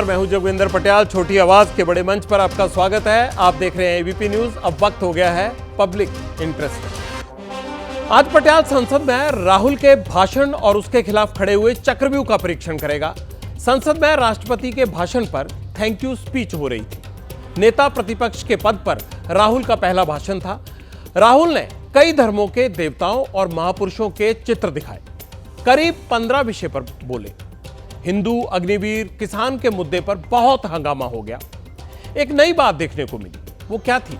मैं हूं जोगिंदर पटियाल। छोटी आवाज के बड़े मंच पर आपका स्वागत है। आप देख रहे हैं एबीपी न्यूज। अब वक्त हो गया है पब्लिक इंटरेस्ट। आज पटियाल संसद में राहुल के भाषण और उसके खिलाफ खड़े हुए चक्रव्यूह का परीक्षण करेगा। संसद में राष्ट्रपति के भाषण पर थैंक यू स्पीच हो रही थी। नेता प्रतिपक्ष के पद पर राहुल का पहला भाषण था। राहुल ने कई धर्मों के देवताओं और महापुरुषों के चित्र दिखाए। करीब 15 विषय पर बोले। हिंदू, अग्निवीर, किसान के मुद्दे पर बहुत हंगामा हो गया। एक नई बात देखने को मिली। वो क्या थी?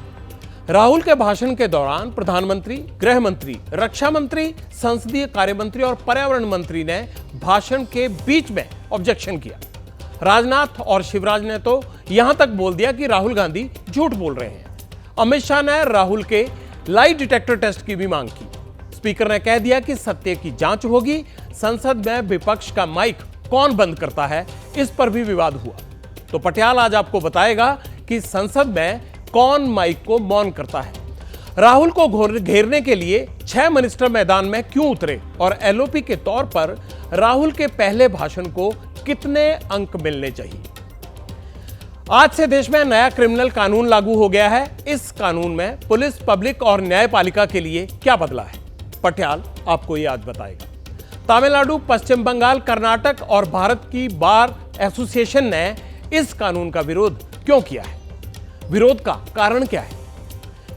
राहुल के भाषण के दौरान प्रधानमंत्री, गृह मंत्री, रक्षा मंत्री, संसदीय कार्य मंत्री और पर्यावरण मंत्री ने भाषण के बीच में ऑब्जेक्शन किया। राजनाथ और शिवराज ने तो यहां तक बोल दिया कि राहुल गांधी झूठ बोल रहे हैं। अमित शाह ने राहुल के लाई डिटेक्टर टेस्ट की भी मांग की। स्पीकर ने कह दिया कि सत्य की जांच होगी। संसद में विपक्ष का माइक कौन बंद करता है, इस पर भी विवाद हुआ। तो पटियाल आज आपको बताएगा कि संसद में कौन माइक को मौन करता है। राहुल को घेरने के लिए 6 मिनिस्टर मैदान में क्यों उतरे और एलओपी के तौर पर राहुल के पहले भाषण को कितने अंक मिलने चाहिए। आज से देश में नया क्रिमिनल कानून लागू हो गया है। इस कानून में पुलिस, पब्लिक और न्यायपालिका के लिए क्या बदला है, पटियाल आपको ये आज बताएगा। तमिलनाडु, पश्चिम बंगाल, कर्नाटक और भारत की बार एसोसिएशन ने इस कानून का विरोध क्यों किया है? विरोध का कारण क्या है?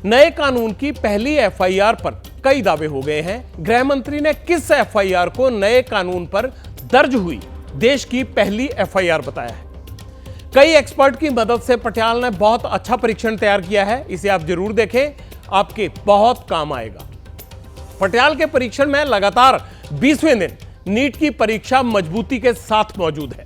नए कानून की पहली एफआईआर पर कई दावे हो गए हैं। गृह मंत्री ने किस एफआईआर को नए कानून पर दर्ज हुई देश की पहली एफआईआर बताया है। कई एक्सपर्ट की मदद से पटियाल ने बहुत अच्छा परीक्षण तैयार किया है। इसे आप जरूर देखें, आपके बहुत काम आएगा। पटियाल के परीक्षण में लगातार 20वें दिन नीट की परीक्षा मजबूती के साथ मौजूद है।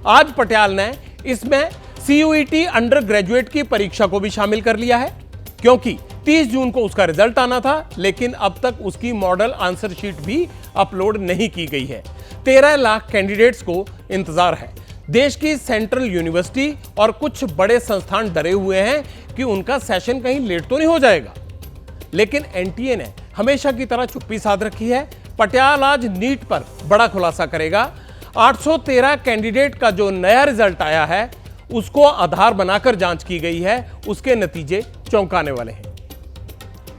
आज पटियाल ने इसमें सीयूईटी अंडर ग्रेजुएट की परीक्षा को भी शामिल कर लिया है, क्योंकि 30 जून को उसका रिजल्ट आना था, लेकिन अब तक उसकी मॉडल आंसर शीट भी अपलोड नहीं की गई है। 13 लाख कैंडिडेट्स को इंतजार है। देश की सेंट्रल यूनिवर्सिटी और कुछ बड़े संस्थान डरे हुए हैं कि उनका सेशन कहीं लेट तो नहीं हो जाएगा, लेकिन एनटीए ने हमेशा की तरह चुप्पी साध रखी है। पटियाल आज नीट पर बड़ा खुलासा करेगा। 813 कैंडिडेट का जो नया रिजल्ट आया है, उसको आधार बनाकर जांच की गई है। उसके नतीजे चौंकाने वाले हैं।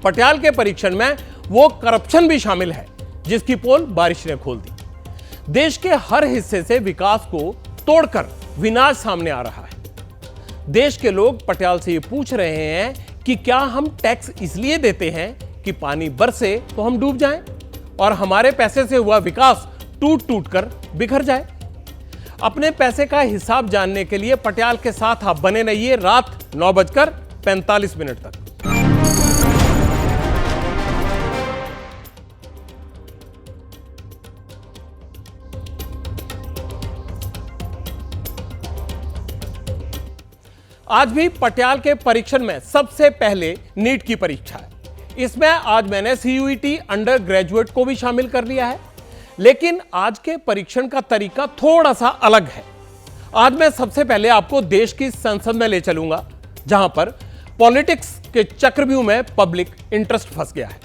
पटियाल के परीक्षण में वो करप्शन भी शामिल है जिसकी पोल बारिश ने खोल दी। देश के हर हिस्से से विकास को तोड़कर विनाश सामने आ रहा है। देश के लोग पटियाल से ये पूछ रहे हैं कि क्या हम टैक्स इसलिए देते हैं कि पानी बरसे तो हम डूब जाएं और हमारे पैसे से हुआ विकास टूट टूट कर बिखर जाए। अपने पैसे का हिसाब जानने के लिए पटियाल के साथ आप बने रहिए रात 9:45 तक। आज भी पटियाल के परीक्षण में सबसे पहले नीट की परीक्षा है। इसमें आज मैंने सीयूईटी अंडर ग्रेजुएट को भी शामिल कर लिया है, लेकिन आज के परीक्षण का तरीका थोड़ा सा अलग है। आज मैं सबसे पहले आपको देश की संसद में ले चलूंगा, जहां पर पॉलिटिक्स के चक्रव्यूह में पब्लिक इंटरेस्ट फंस गया है।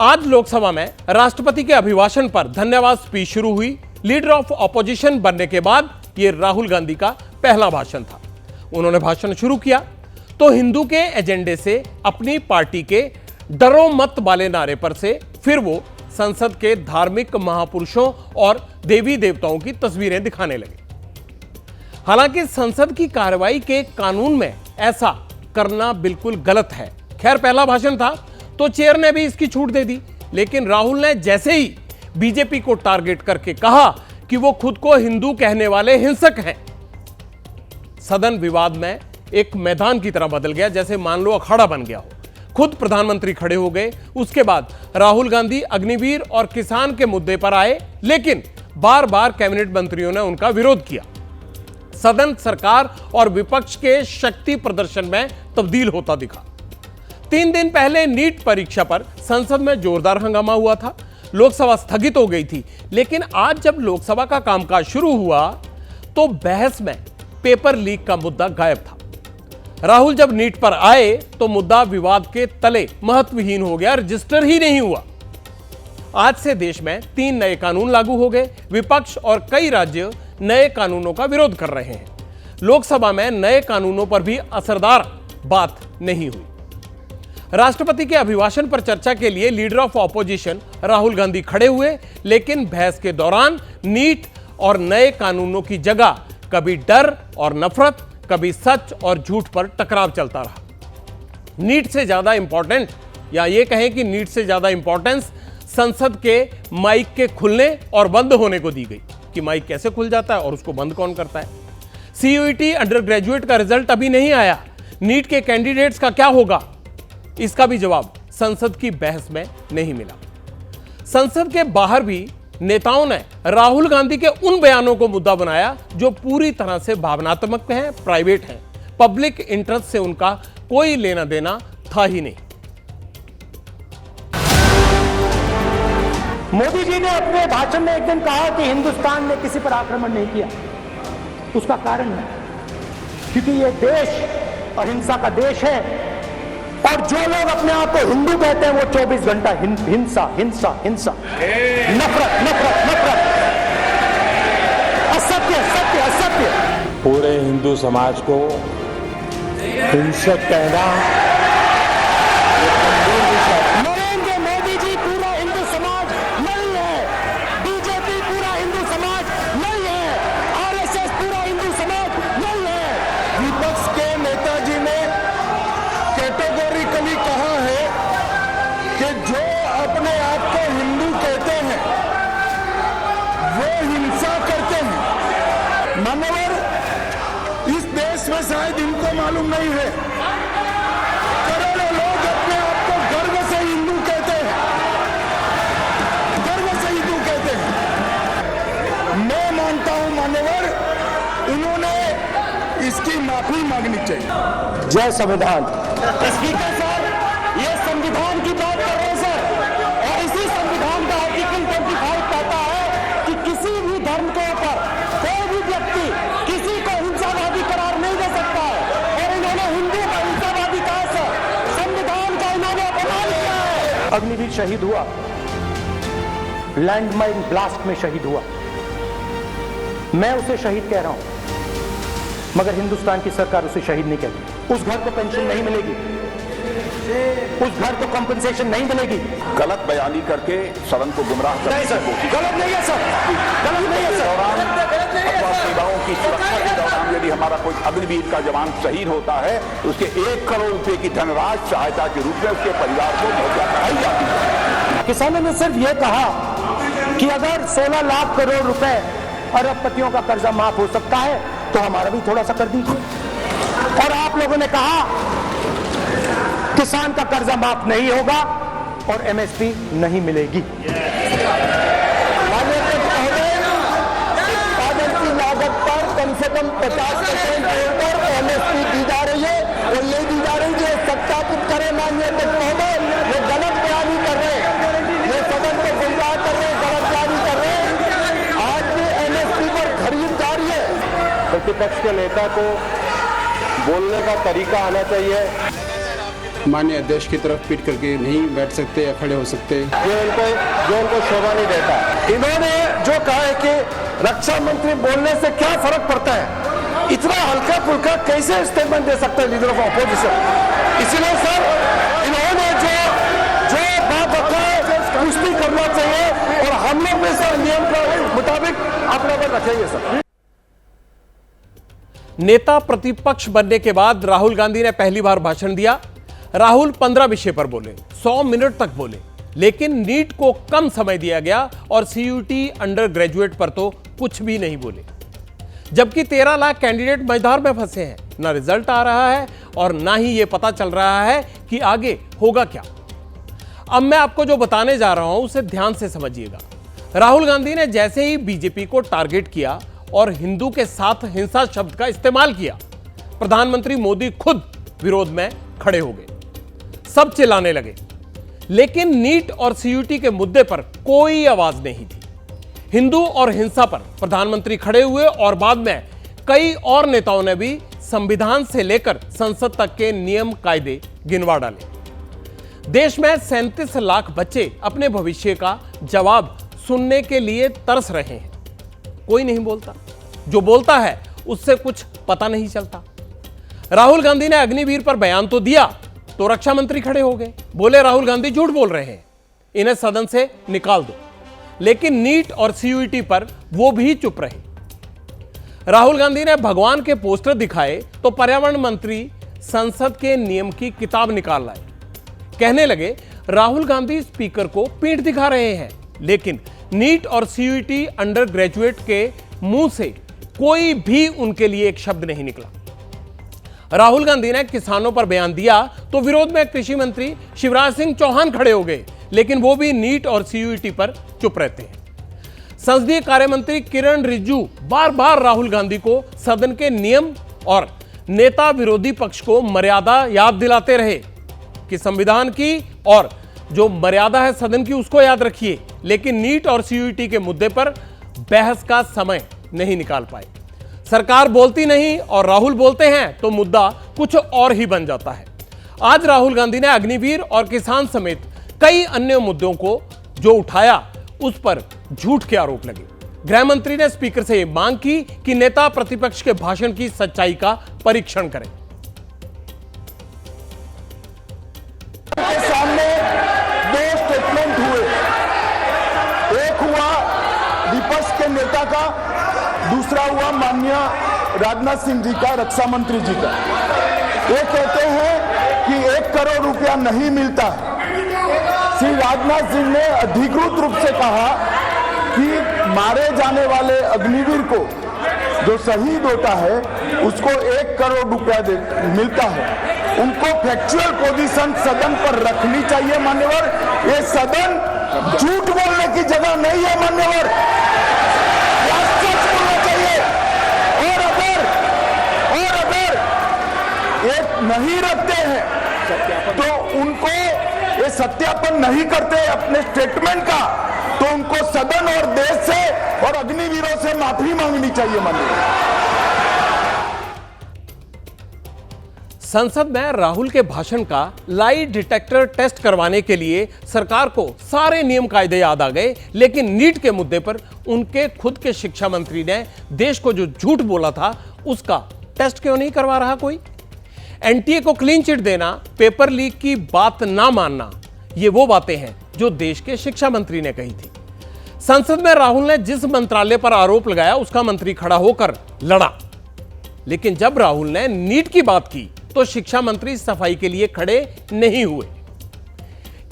आज लोकसभा में राष्ट्रपति के अभिभाषण पर धन्यवाद स्पीच शुरू हुई। लीडर ऑफ ऑपोजिशन बनने के बाद यह राहुल गांधी का पहला भाषण था। उन्होंने भाषण शुरू किया तो हिंदू के एजेंडे से, अपनी पार्टी के डरो मत वाले नारे पर से फिर वो संसद के धार्मिक महापुरुषों और देवी देवताओं की तस्वीरें दिखाने लगे। हालांकि संसद की कार्रवाई के कानून में ऐसा करना बिल्कुल गलत है। खैर, पहला भाषण था तो चेयर ने भी इसकी छूट दे दी, लेकिन राहुल ने जैसे ही बीजेपी को टारगेट करके कहा कि वो खुद को हिंदू कहने वाले हिंसक हैं, सदन विवाद में एक मैदान की तरह बदल गया, जैसे मान लो अखाड़ा बन गया हो। खुद प्रधानमंत्री खड़े हो गए। उसके बाद राहुल गांधी अग्निवीर और किसान के मुद्दे पर आए, लेकिन बार बार कैबिनेट मंत्रियों ने उनका विरोध किया। सदन सरकार और विपक्ष के शक्ति प्रदर्शन में तब्दील होता दिखा। 3 दिन पहले नीट परीक्षा पर संसद में जोरदार हंगामा हुआ था। लोकसभा स्थगित हो गई थी, लेकिन आज जब लोकसभा का कामकाज शुरू हुआ तो बहस में पेपर लीक का मुद्दा गायब था। राहुल जब नीट पर आए तो मुद्दा विवाद के तले महत्वहीन हो गया, रजिस्टर ही नहीं हुआ। आज से देश में 3 नए कानून लागू हो गए। विपक्ष और कई राज्य नए कानूनों का विरोध कर रहे हैं। लोकसभा में नए कानूनों पर भी असरदार बात नहीं हुई। राष्ट्रपति के अभिभाषण पर चर्चा के लिए leader of opposition Rahul Gandhi खड़े हुए, लेकिन बहस के दौरान नीट और नए कानूनों की जगह कभी डर और नफरत, कभी सच और झूठ पर टकराव चलता रहा। नीट से ज्यादा इंपॉर्टेंट, या ये कहें कि नीट से ज्यादा इंपॉर्टेंस संसद के माइक के खुलने और बंद होने को दी गई कि माइक कैसे खुल जाता है और उसको बंद कौन करता है। सीयूईटी अंडर ग्रेजुएट का रिजल्ट अभी नहीं आया, नीट के कैंडिडेट्स का क्या होगा, इसका भी जवाब संसद की बहस में नहीं मिला। संसद के बाहर भी नेताओं ने राहुल गांधी के उन बयानों को मुद्दा बनाया जो पूरी तरह से भावनात्मक हैं, प्राइवेट हैं, पब्लिक इंटरेस्ट से उनका कोई लेना देना था ही नहीं। मोदी जी ने अपने भाषण में एक दिन कहा कि हिंदुस्तान ने किसी पर आक्रमण नहीं किया। उसका कारण है क्योंकि यह देश अहिंसा का देश है, और जो लोग अपने आप को हिंदू कहते हैं वो 24 घंटा हिंसा हिंसा हिंसा, नफरत नफरत नफरत, असत्य सत्य असत्य। पूरे हिंदू समाज को हिंसक कहना, नरेंद्र मोदी जी पूरा हिंदू समाज नहीं है, बीजेपी पूरा हिंदू समाज नहीं है, आरएसएस पूरा हिंदू समाज नहीं है। विपक्ष के नेताजी ने कैटेगोरिकली कहा है कि जो अपने आप को हिंदू कहते हैं वो हिंसा करते हैं। मानवर इस देश में शायद इनको मालूम नहीं है, करोड़ों लोग अपने आप को गर्व से हिंदू कहते हैं, गर्व से हिंदू कहते हैं। मैं मानता हूं मान्यवर, उन्होंने इसकी माफी मांगनी चाहिए। जय संविधान। स्पीकर सर, ये संविधान की बात कर रहे हैं सर, और इसी संविधान का आर्टिकल 25 कहता है कि किसी भी धर्म के ऊपर कोई भी व्यक्ति किसी को हिंसावादी करार नहीं दे सकता है, और इन्होंने हिंदू का हिंसावादी कहा सर, संविधान का इन्होंने अपमान किया है। अग्निवीर शहीद हुआ, लैंडमाइन ब्लास्ट में शहीद हुआ, मैं उसे शहीद कह रहा हूं, मगर हिंदुस्तान की सरकार उसे शहीद नहीं कहती। उस घर को पेंशन नहीं मिलेगी, उस घर को कंपनसेशन नहीं मिलेगी। गलत बयानी करके सदन को गुमराह करने की कोशिश। गलत नहीं है सर, गलत नहीं है सर। सेवाओं की सुरक्षा के दौरान यदि हमारा कोई अग्निवीर का जवान शहीद होता है तो उसके 1 करोड़ रुपए की धनराशि सहायता के रूप में उसके परिवार को मुहैया कराई जाती है। किसानों ने सिर्फ ये कहा कि अगर 16 लाख करोड़ रुपए अरबपतियों का कर्जा माफ हो सकता है तो हमारा भी थोड़ा सा कर दीजिए, और आप लोगों ने कहा किसान का कर्जा माफ नहीं होगा और एमएसपी नहीं मिलेगी। उत्पादन की लागत पर कम से कम 50% पर एमएसपी दी जा रही है, और ये दी जा रही है सत्यापित करे माननीय महोदय, ये गलत बयानी कर रहे हैं, ये सदन को गुमराह कर रहे हैं, गलत बयानी कर रहे हैं। आज भी एमएसपी पर खरीद जारी है। प्रतिपक्ष के नेता को बोलने का तरीका आना चाहिए। माननीय अध्यक्ष की तरफ पीट करके नहीं बैठ सकते या खड़े हो सकते, जो उनको शोभा नहीं देता। इन्होंने जो कहा है कि रक्षा मंत्री बोलने से क्या फर्क पड़ता है, इतना हल्का फुल्का कैसे स्टेटमेंट दे सकते हैं लीडर ऑफ ऑपोजिशन। इसीलिए सर इन्होंने जो बात रखा है पुष्टि करना चाहिए, और हम लोग में सर नियम के मुताबिक अपना पर रखेंगे सर। नेता प्रतिपक्ष बनने के बाद राहुल गांधी ने पहली बार भाषण दिया। राहुल 15 विषय पर बोले, 100 मिनट तक बोले, लेकिन नीट को कम समय दिया गया और सीयूटी अंडर ग्रेजुएट पर तो कुछ भी नहीं बोले। जबकि 13 लाख कैंडिडेट मैदान में फंसे हैं, ना रिजल्ट आ रहा है और ना ही यह पता चल रहा है कि आगे होगा क्या। अब मैं आपको जो बताने जा रहा हूं उसे ध्यान से समझिएगा। राहुल गांधी ने जैसे ही बीजेपी को टारगेट किया और हिंदू के साथ हिंसा शब्द का इस्तेमाल किया, प्रधानमंत्री मोदी खुद विरोध में खड़े हो गए, सब चिल्लाने लगे। लेकिन नीट और सीयूटी के मुद्दे पर कोई आवाज नहीं थी। हिंदू और हिंसा पर प्रधानमंत्री खड़े हुए और बाद में कई और नेताओं ने भी संविधान से लेकर संसद तक के नियम कायदे गिनवा डाले। देश में 37 लाख बच्चे अपने भविष्य का जवाब सुनने के लिए तरस रहे हैं, कोई नहीं बोलता। जो बोलता है उससे कुछ पता नहीं चलता। राहुल गांधी ने अग्निवीर पर बयान तो दिया तो रक्षा मंत्री खड़े हो गए, बोले राहुल गांधी झूठ बोल रहे हैं, इन्हें सदन से निकाल दो। लेकिन नीट और सीयूईटी पर वो भी चुप रहे। राहुल गांधी ने भगवान के पोस्टर दिखाए तो पर्यावरण मंत्री संसद के नियम की किताब निकाल लाए। कहने लगे राहुल गांधी स्पीकर को पीठ दिखा रहे हैं, लेकिन नीट और सीयूईटी अंडर ग्रेजुएट के मुंह से कोई भी उनके लिए एक शब्द नहीं निकला। राहुल गांधी ने किसानों पर बयान दिया तो विरोध में कृषि मंत्री शिवराज सिंह चौहान खड़े हो गए, लेकिन वो भी नीट और सीयूईटी पर चुप रहते हैं। संसदीय कार्य मंत्री किरण रिजिजू बार बार राहुल गांधी को सदन के नियम और नेता विरोधी पक्ष को मर्यादा याद दिलाते रहे कि संविधान की और जो मर्यादा है सदन की उसको याद रखिए, लेकिन नीट और सीयूईटी के मुद्दे पर बहस का समय नहीं निकाल पाए। सरकार बोलती नहीं और राहुल बोलते हैं तो मुद्दा कुछ और ही बन जाता है। आज राहुल गांधी ने अग्निवीर और किसान समेत कई अन्य मुद्दों को जो उठाया उस पर झूठ के आरोप लगे। गृह मंत्री ने स्पीकर से यह मांग की कि नेता प्रतिपक्ष के भाषण की सच्चाई का परीक्षण करें। के सामने दो स्टेटमेंट हुए, एक हुआ विपक्ष के नेता का, दूसरा हुआ माननीय राजनाथ सिंह जी का, रक्षा मंत्री जी का। ये कहते हैं कि 1 करोड़ रुपया नहीं मिलता है। श्री राजनाथ सिंह ने अधिकृत रूप से कहा कि मारे जाने वाले अग्निवीर को जो शहीद होता है उसको 1 करोड़ रुपया मिलता है। उनको फैक्चुअल पोजीशन सदन पर रखनी चाहिए मान्यवर। ये सदन झूठ बोलने की जगह नहीं है मान्यवर, सच बोलना चाहिए। और अगर एक नहीं रखते हैं तो उनको ये सत्यापन नहीं करते अपने स्टेटमेंट का, तो उनको सदन और देश से और अग्निवीरों से माफी मांगनी चाहिए माननीय। संसद में राहुल के भाषण का लाई डिटेक्टर टेस्ट करवाने के लिए सरकार को सारे नियम कायदे याद आ गए, लेकिन नीट के मुद्दे पर उनके खुद के शिक्षा मंत्री ने देश को जो झूठ बोला था उसका टेस्ट क्यों नहीं करवा रहा कोई? एनटीए को क्लीन चिट देना, पेपर लीक की बात ना मानना, ये वो बातें हैं जो देश के शिक्षा मंत्री ने कही थी। संसद में राहुल ने जिस मंत्रालय पर आरोप लगाया उसका मंत्री खड़ा होकर लड़ा, लेकिन जब राहुल ने नीट की बात की तो शिक्षा मंत्री सफाई के लिए खड़े नहीं हुए।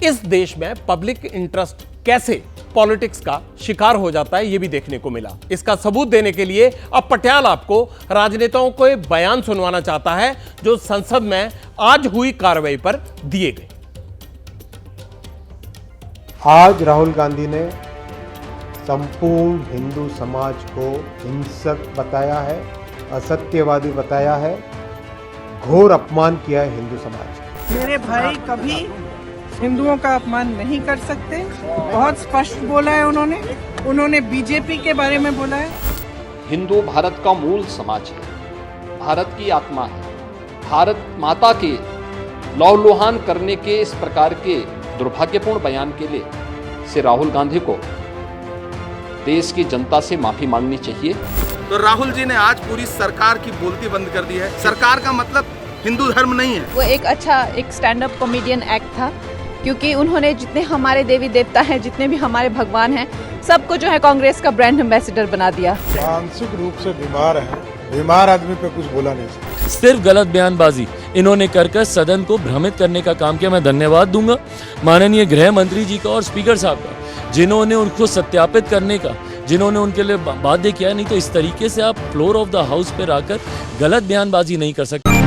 इस देश में पब्लिक इंटरेस्ट कैसे पॉलिटिक्स का शिकार हो जाता है, यह भी देखने को मिला। इसका सबूत देने के लिए अब पटियाल आपको राजनेताओं को एक बयान सुनवाना चाहता है जो संसद में आज हुई कार्रवाई पर दिए गए। आज राहुल गांधी ने संपूर्ण हिंदू समाज को हिंसक बताया है, असत्यवादी बताया है, घोर अपमान किया है हिंदू समाज। मेरे भाई कभी हिंदुओं का अपमान नहीं कर सकते, बहुत स्पष्ट बोला है उन्होंने बीजेपी के बारे में बोला है। हिंदू भारत का मूल समाज है, भारत की आत्मा है। भारत माता के लौलुहान करने के इस प्रकार के दुर्भाग्यपूर्ण बयान के लिए श्री राहुल गांधी को देश की जनता से माफी मांगनी चाहिए। तो राहुल जी ने आज पूरी सरकार की बोलती बंद कर दी है। सरकार का मतलब हिंदू धर्म नहीं है। वो एक स्टैंड अप कॉमेडियन एक्ट था, क्योंकि उन्होंने जितने हमारे देवी देवता हैं, जितने भी हमारे भगवान हैं, सबको जो है कांग्रेस का ब्रांड एम्बेसडर बना दिया। मानसिक रूप से बीमार है, बीमार आदमी पे कुछ बोला नहीं सकता। सिर्फ गलत बयानबाजी इन्होंने कर सदन को भ्रमित करने का काम किया। मैं धन्यवाद दूंगा माननीय गृह मंत्री जी का और स्पीकर साहब का, जिन्होंने उनको सत्यापित करने का, जिन्होंने उनके लिए बाध्य किया। नहीं तो इस तरीके से आप फ्लोर ऑफ द हाउस पे आकर गलत बयानबाजी नहीं कर सकते।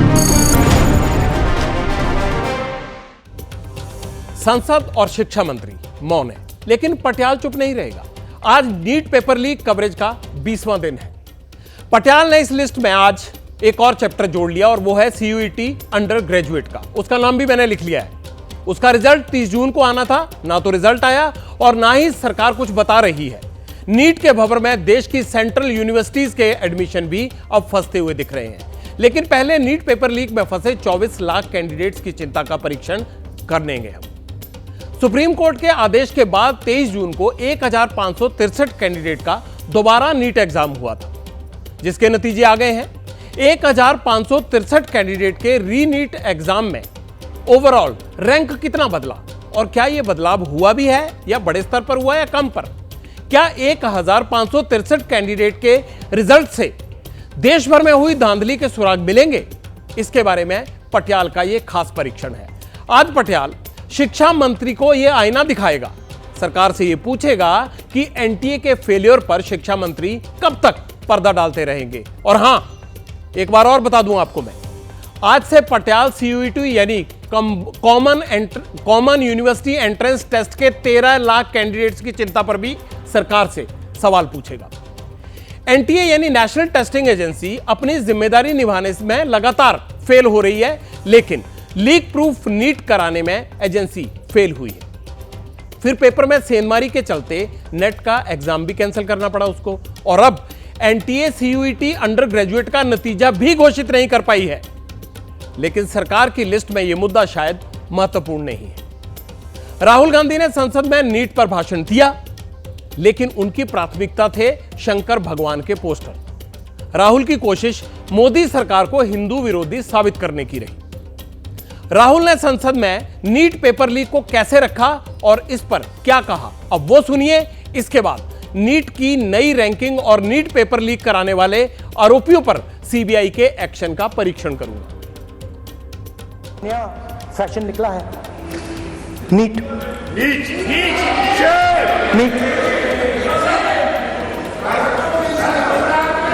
संसद और शिक्षा मंत्री मौन है, लेकिन पटियाल चुप नहीं रहेगा। आज नीट पेपर लीक कवरेज का 20वां दिन है। पटियाल ने इस लिस्ट में आज एक और चैप्टर जोड़ लिया और वो है सीयूईटी अंडर ग्रेजुएट का। उसका नाम भी मैंने लिख लिया है। उसका रिजल्ट 30 जून को आना था, ना तो रिजल्ट आया और ना ही सरकार कुछ बता रही है। नीट के भंवर में देश की सेंट्रल यूनिवर्सिटीज के एडमिशन भी अब फंसते हुए दिख रहे हैं। लेकिन पहले नीट पेपर लीक में फंसे 24 लाख कैंडिडेट्स की चिंता का परीक्षण करनेंगे हम। सुप्रीम कोर्ट के आदेश के बाद 23 जून को 1563 कैंडिडेट का दोबारा नीट एग्जाम हुआ था। जिसके नतीजे आ गए हैं। 1563 कैंडिडेट के रीनीट एग्जाम में ओवरऑल रैंक कितना बदला और क्या यह बदलाव हुआ भी है या बड़े स्तर पर हुआ या कम पर? क्या 1563 कैंडिडेट के रिजल्ट से देश भर में हुई धांधली के सुराग मिलेंगे? इसके बारे में पटियाल का यह खास परीक्षण है। आज पटियाल शिक्षा मंत्री को यह आईना दिखाएगा, सरकार से यह पूछेगा कि एनटीए के फेलियर पर शिक्षा मंत्री कब तक पर्दा डालते रहेंगे। और हां, एक बार और बता दूं आपको मैं, आज से पटियाल सीयूईटी यानी कॉमन यूनिवर्सिटी एंट्रेंस टेस्ट के 13 लाख कैंडिडेट्स की चिंता पर भी सरकार से सवाल पूछेगा। एनटीए यानी नेशनल टेस्टिंग एजेंसी अपनी जिम्मेदारी निभाने में लगातार फेल हो रही है, लेकिन लीक प्रूफ नीट कराने में एजेंसी फेल हुई है। फिर पेपर में सेंधमारी के चलते नेट का एग्जाम भी कैंसिल करना पड़ा उसको, और अब एनटीए सीयूईटी अंडर ग्रेजुएट का नतीजा भी घोषित नहीं कर पाई है। लेकिन सरकार की लिस्ट में यह मुद्दा शायद महत्वपूर्ण नहीं है। राहुल गांधी ने संसद में नीट पर भाषण दिया, लेकिन उनकी प्राथमिकता थे शंकर भगवान के पोस्टर। राहुल की कोशिश मोदी सरकार को हिंदू विरोधी साबित करने की रही। राहुल ने संसद में नीट पेपर लीक को कैसे रखा और इस पर क्या कहा, अब वो सुनिए। इसके बाद नीट की नई रैंकिंग और नीट पेपर लीक कराने वाले आरोपियों पर सीबीआई के एक्शन का परीक्षण करूंगा। नया फैशन निकला है, नीट।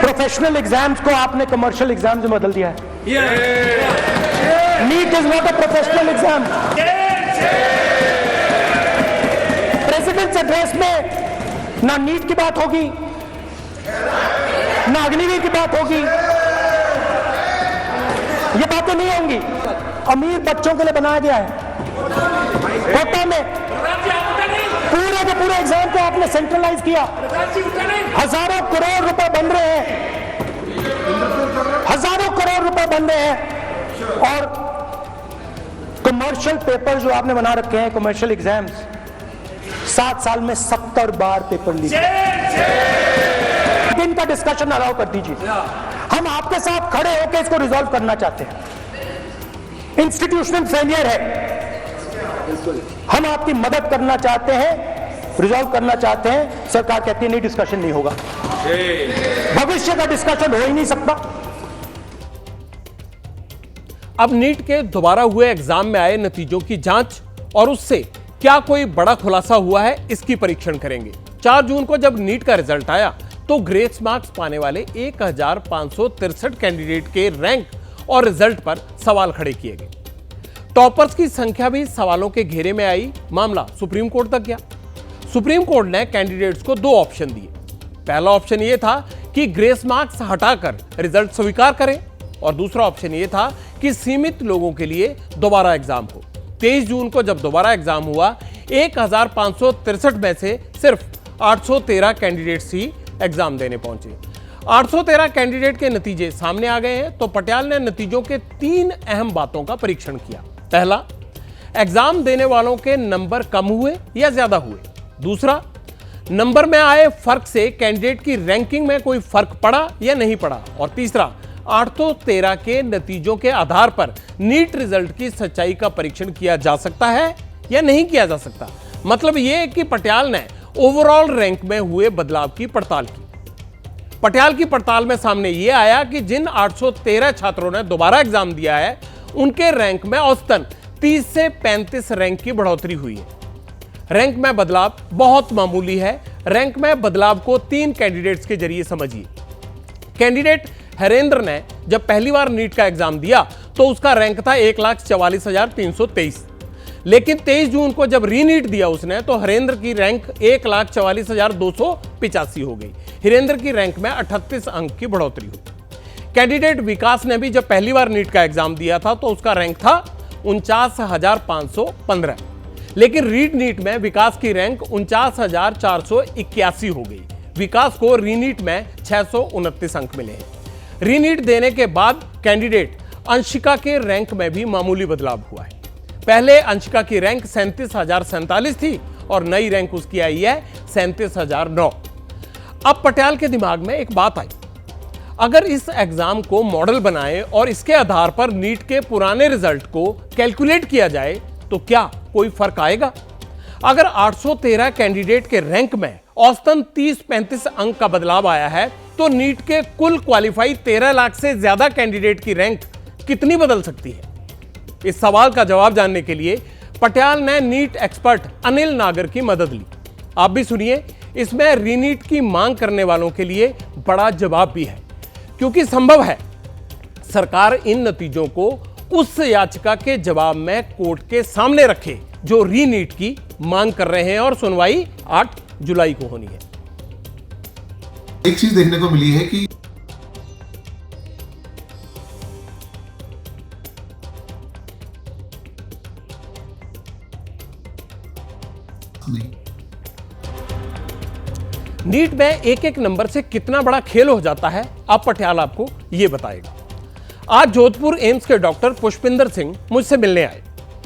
प्रोफेशनल एग्जाम्स को आपने कमर्शियल एग्जाम्स में बदल दिया है। NEET is not a professional exam. President's address में ना नीट की बात होगी, ना अग्निवीर की बात होगी, ये बातें नहीं होंगी। अमीर बच्चों के लिए बनाया गया है। कोटा में पूरे के पूरे एग्जाम को आपने सेंट्रलाइज किया। हजारों करोड़ रुपए बन रहे हैं, हजारों करोड़ रुपए बन रहे हैं। और कमर्शियल पेपर जो आपने बना रखे हैं, कमर्शियल एग्जाम्स, 7 साल में 70 बार पेपर लीक। दिन का डिस्कशन अलाउ कर दीजिए, हम आपके साथ खड़े होकर इसको रिजॉल्व करना चाहते हैं। इंस्टीट्यूशनल फेलियर है, हम आपकी मदद करना चाहते हैं, रिजॉल्व करना चाहते हैं। सरकार कहती है नहीं, डिस्कशन नहीं होगा, भविष्य का डिस्कशन हो ही नहीं सकता। अब नीट के दोबारा हुए एग्जाम में आए नतीजों की जांच और उससे क्या कोई बड़ा खुलासा हुआ है, इसकी परीक्षण करेंगे। 4 जून को जब नीट का रिजल्ट आया तो ग्रेस मार्क्स पाने वाले 1563 कैंडिडेट के रैंक और रिजल्ट पर सवाल खड़े किए गए। टॉपर्स की संख्या भी सवालों के घेरे में आई। मामला सुप्रीम कोर्ट तक गया। सुप्रीम कोर्ट ने कैंडिडेट्स को 2 ऑप्शन दिए। पहला ऑप्शन यह था कि ग्रेस मार्क्स हटाकर रिजल्ट स्वीकार करें, और दूसरा ऑप्शन यह था कि सीमित लोगों के लिए दोबारा एग्जाम हो। 23 जून को जब दोबारा एग्जाम हुआ, 1563 में से सिर्फ 813 कैंडिडेट्स ही एग्जाम देने पहुंचे। 813 कैंडिडेट के नतीजे सामने आ गए हैं। तो पटियाल ने नतीजों के 3 अहम बातों का परीक्षण किया। पहला, एग्जाम देने वालों के नंबर कम हुए या ज्यादा हुए। दूसरा, नंबर में आए फर्क से कैंडिडेट की रैंकिंग में कोई फर्क पड़ा या नहीं पड़ा। और तीसरा, 813 के नतीजों के आधार पर नीट रिजल्ट की सच्चाई का परीक्षण किया जा सकता है या नहीं किया जा सकता। मतलब यह कि पटियाल ने ओवरऑल रैंक में हुए बदलाव की पड़ताल की। पटियाल की पड़ताल में सामने यह आया कि जिन 813 छात्रों ने दोबारा एग्जाम दिया है, उनके रैंक में औसतन 30 से 35 रैंक की बढ़ोतरी हुई है। रैंक में बदलाव बहुत मामूली है। रैंक में बदलाव को 3 कैंडिडेट्स के जरिए समझिए। कैंडिडेट हरेंद्र ने जब पहली बार नीट का एग्जाम दिया तो उसका रैंक था 1,44,323, लेकिन 23 जून को जब रीनीट दिया उसने तो हरेंद्र की रैंक 1,44,285 हो गई। हिरेंद्र की रैंक में 38 अंक की बढ़ोतरी हुई। कैंडिडेट विकास ने भी जब पहली बार नीट का एग्जाम दिया था तो उसका रैंक था 49,515, लेकिन रीड नीट में विकास की रैंक 49,481 हो गई। विकास को रीनीट में 629 अंक मिले हैं। रीनीट देने के बाद कैंडिडेट अंशिका के रैंक में भी मामूली बदलाव हुआ है। पहले अंशिका की रैंक 37,047 थी और नई रैंक उसकी आई है 37,009। अब पटियाल के दिमाग में एक बात आई। अगर इस एग्जाम को मॉडल बनाए और इसके आधार पर नीट के पुराने रिजल्ट को कैलकुलेट किया जाए तो क्या कोई फर्क आएगा? अगर 813 कैंडिडेट के रैंक में औसतन 30-35 अंक का बदलाव आया है तो नीट के कुल क्वालिफाई 13 लाख से ज्यादा कैंडिडेट की रैंक कितनी बदल सकती है? इस सवाल का जवाब जानने के लिए पटियाल ने नीट एक्सपर्ट अनिल नागर की मदद ली। आप भी सुनिए, इसमें रीनीट की मांग करने वालों के लिए बड़ा जवाब भी है, क्योंकि संभव है सरकार इन नतीजों को उस याचिका के जवाब में कोर्ट के सामने रखे जो रीनीट की मांग कर रहे हैं, और सुनवाई 8 जुलाई को होनी है। एक चीज देखने को मिली है कि नीट में एक एक नंबर से कितना बड़ा खेल हो जाता है, अब पटियाला आपको यह बताएगा। आज जोधपुर एम्स के डॉक्टर पुष्पिंदर सिंह मुझसे मिलने आए।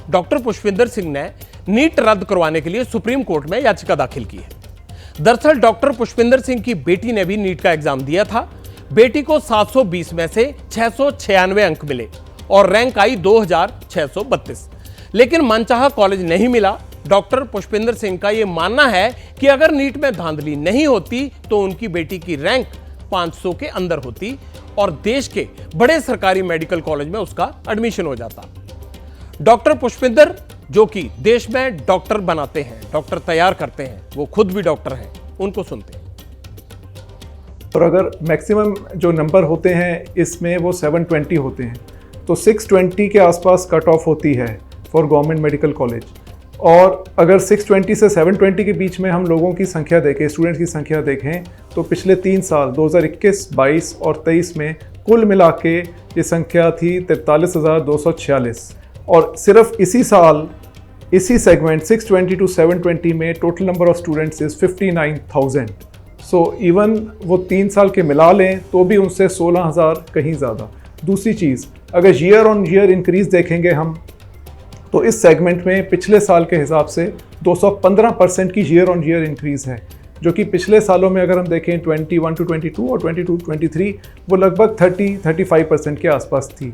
डॉक्टर पुष्पिंदर सिंह ने नीट रद्द करवाने के लिए सुप्रीम कोर्ट में याचिका दाखिल की है। दरअसल डॉक्टर पुष्पिंदर सिंह की बेटी ने भी नीट का एग्जाम दिया था। बेटी को 720 में से 696 अंक मिले और रैंक आई 2632, लेकिन मनचाहा कॉलेज नहीं मिला। डॉक्टर पुष्पिंदर सिंह का यह मानना है कि अगर नीट में धांधली नहीं होती तो उनकी बेटी की रैंक 500 के अंदर होती और देश के बड़े सरकारी मेडिकल कॉलेज में उसका एडमिशन हो जाता। डॉक्टर पुष्पिंदर, जो कि देश में डॉक्टर बनाते हैं, डॉक्टर तैयार करते हैं, वो खुद भी डॉक्टर हैं, उनको सुनते हैं। और अगर मैक्सिमम जो नंबर होते हैं इसमें वो 720 होते हैं, तो 620 के आसपास कट ऑफ होती है फॉर गवर्नमेंट मेडिकल कॉलेज। और अगर 620 से 720 के बीच में हम लोगों की संख्या देखें, स्टूडेंट्स की संख्या देखें, तो पिछले 3 साल 2021, 22 और 23 में कुल मिला के ये संख्या थी 43,246। और सिर्फ इसी साल इसी सेगमेंट 620 टू 720 में total number of students is 59,000। So even वो 3 साल के मिला लें तो भी उनसे 16,000 कहीं ज़्यादा। दूसरी चीज़, अगर ईयर ऑन ईयर इंक्रीज़ देखेंगे हम, तो इस सेगमेंट में पिछले साल के हिसाब से 215% की ईयर ऑन ईयर इंक्रीज़ है, जो कि पिछले सालों में अगर हम देखें 21 टू 22 और 22 टू 23 वो लगभग 30-35% के आसपास थी।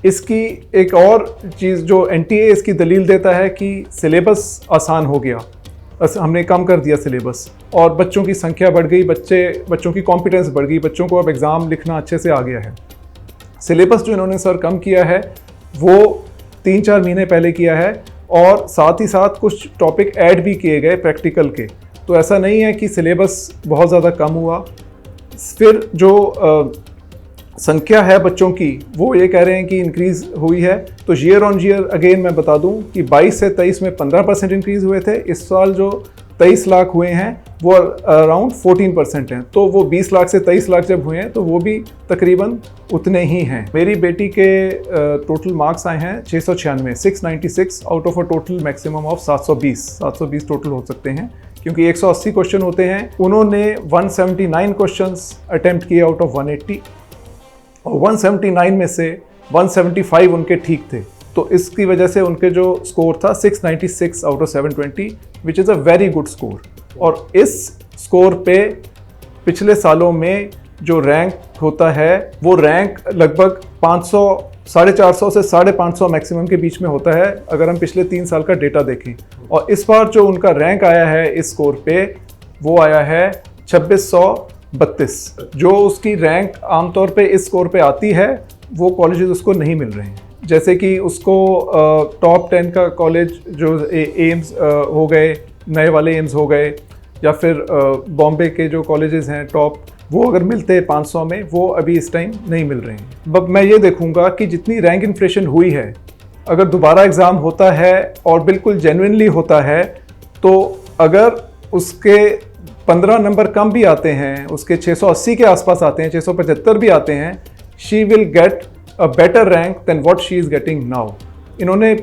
इसकी एक और चीज़ जो NTA इसकी दलील देता है कि सिलेबस आसान हो गया, हमने कम कर दिया सिलेबस और बच्चों की संख्या बढ़ गई, बच्चों की कॉम्पिटेंस बढ़ गई, बच्चों को अब एग्ज़ाम लिखना अच्छे से आ गया है। सिलेबस जो इन्होंने सर कम किया है वो 3-4 महीने पहले किया है और साथ ही साथ कुछ टॉपिक ऐड भी किए गए प्रैक्टिकल के, तो ऐसा नहीं है कि सिलेबस बहुत ज़्यादा कम हुआ। फिर जो संख्या है बच्चों की वो ये कह रहे हैं कि इंक्रीज़ हुई है, तो ईयर ऑन ईयर अगेन मैं बता दूं कि 22 से 23 में 15% इंक्रीज़ हुए थे। इस साल जो 23 लाख हुए हैं वो अराउंड 14% हैं, तो वो 20 लाख से 23 लाख जब हुए हैं तो वो भी तकरीबन उतने ही हैं। मेरी बेटी के टोटल मार्क्स आए हैं 696, 696 out of a total maximum of 720 total हो सकते हैं, क्योंकि 180 क्वेश्चन होते हैं। उन्होंने 179 क्वेश्चंस अटेम्प्ट किए आउट ऑफ 180 और 179 में से 175 उनके ठीक थे, तो इसकी वजह से उनके जो स्कोर था 696 out of 720 which is a very good score. और इस स्कोर पे पिछले सालों में जो रैंक होता है वो रैंक लगभग 500, 450 से 550 मैक्सिमम के बीच में होता है अगर हम पिछले 3 साल का डेटा देखें। और इस बार जो उनका रैंक आया है इस स्कोर पे वो आया है 2632। जो उसकी रैंक आमतौर पे इस स्कोर पे आती है वो कॉलेजेस उसको नहीं मिल रहे हैं, जैसे कि उसको टॉप 10 का कॉलेज जो एम्स हो गए, नए वाले एम्स हो गए, या फिर बॉम्बे के जो कॉलेजेस हैं टॉप, वो अगर मिलते हैं 500 में, वो अभी इस टाइम नहीं मिल रहे हैं। अब मैं ये देखूंगा कि जितनी रैंक इन्फ्लेशन हुई है, अगर दोबारा एग्ज़ाम होता है और बिल्कुल जेन्युइनली होता है, तो अगर उसके 15 नंबर कम भी आते हैं, उसके 680 के आसपास आते हैं, 675 भी आते हैं, she will get a better rank than what she is getting now. इन्होंने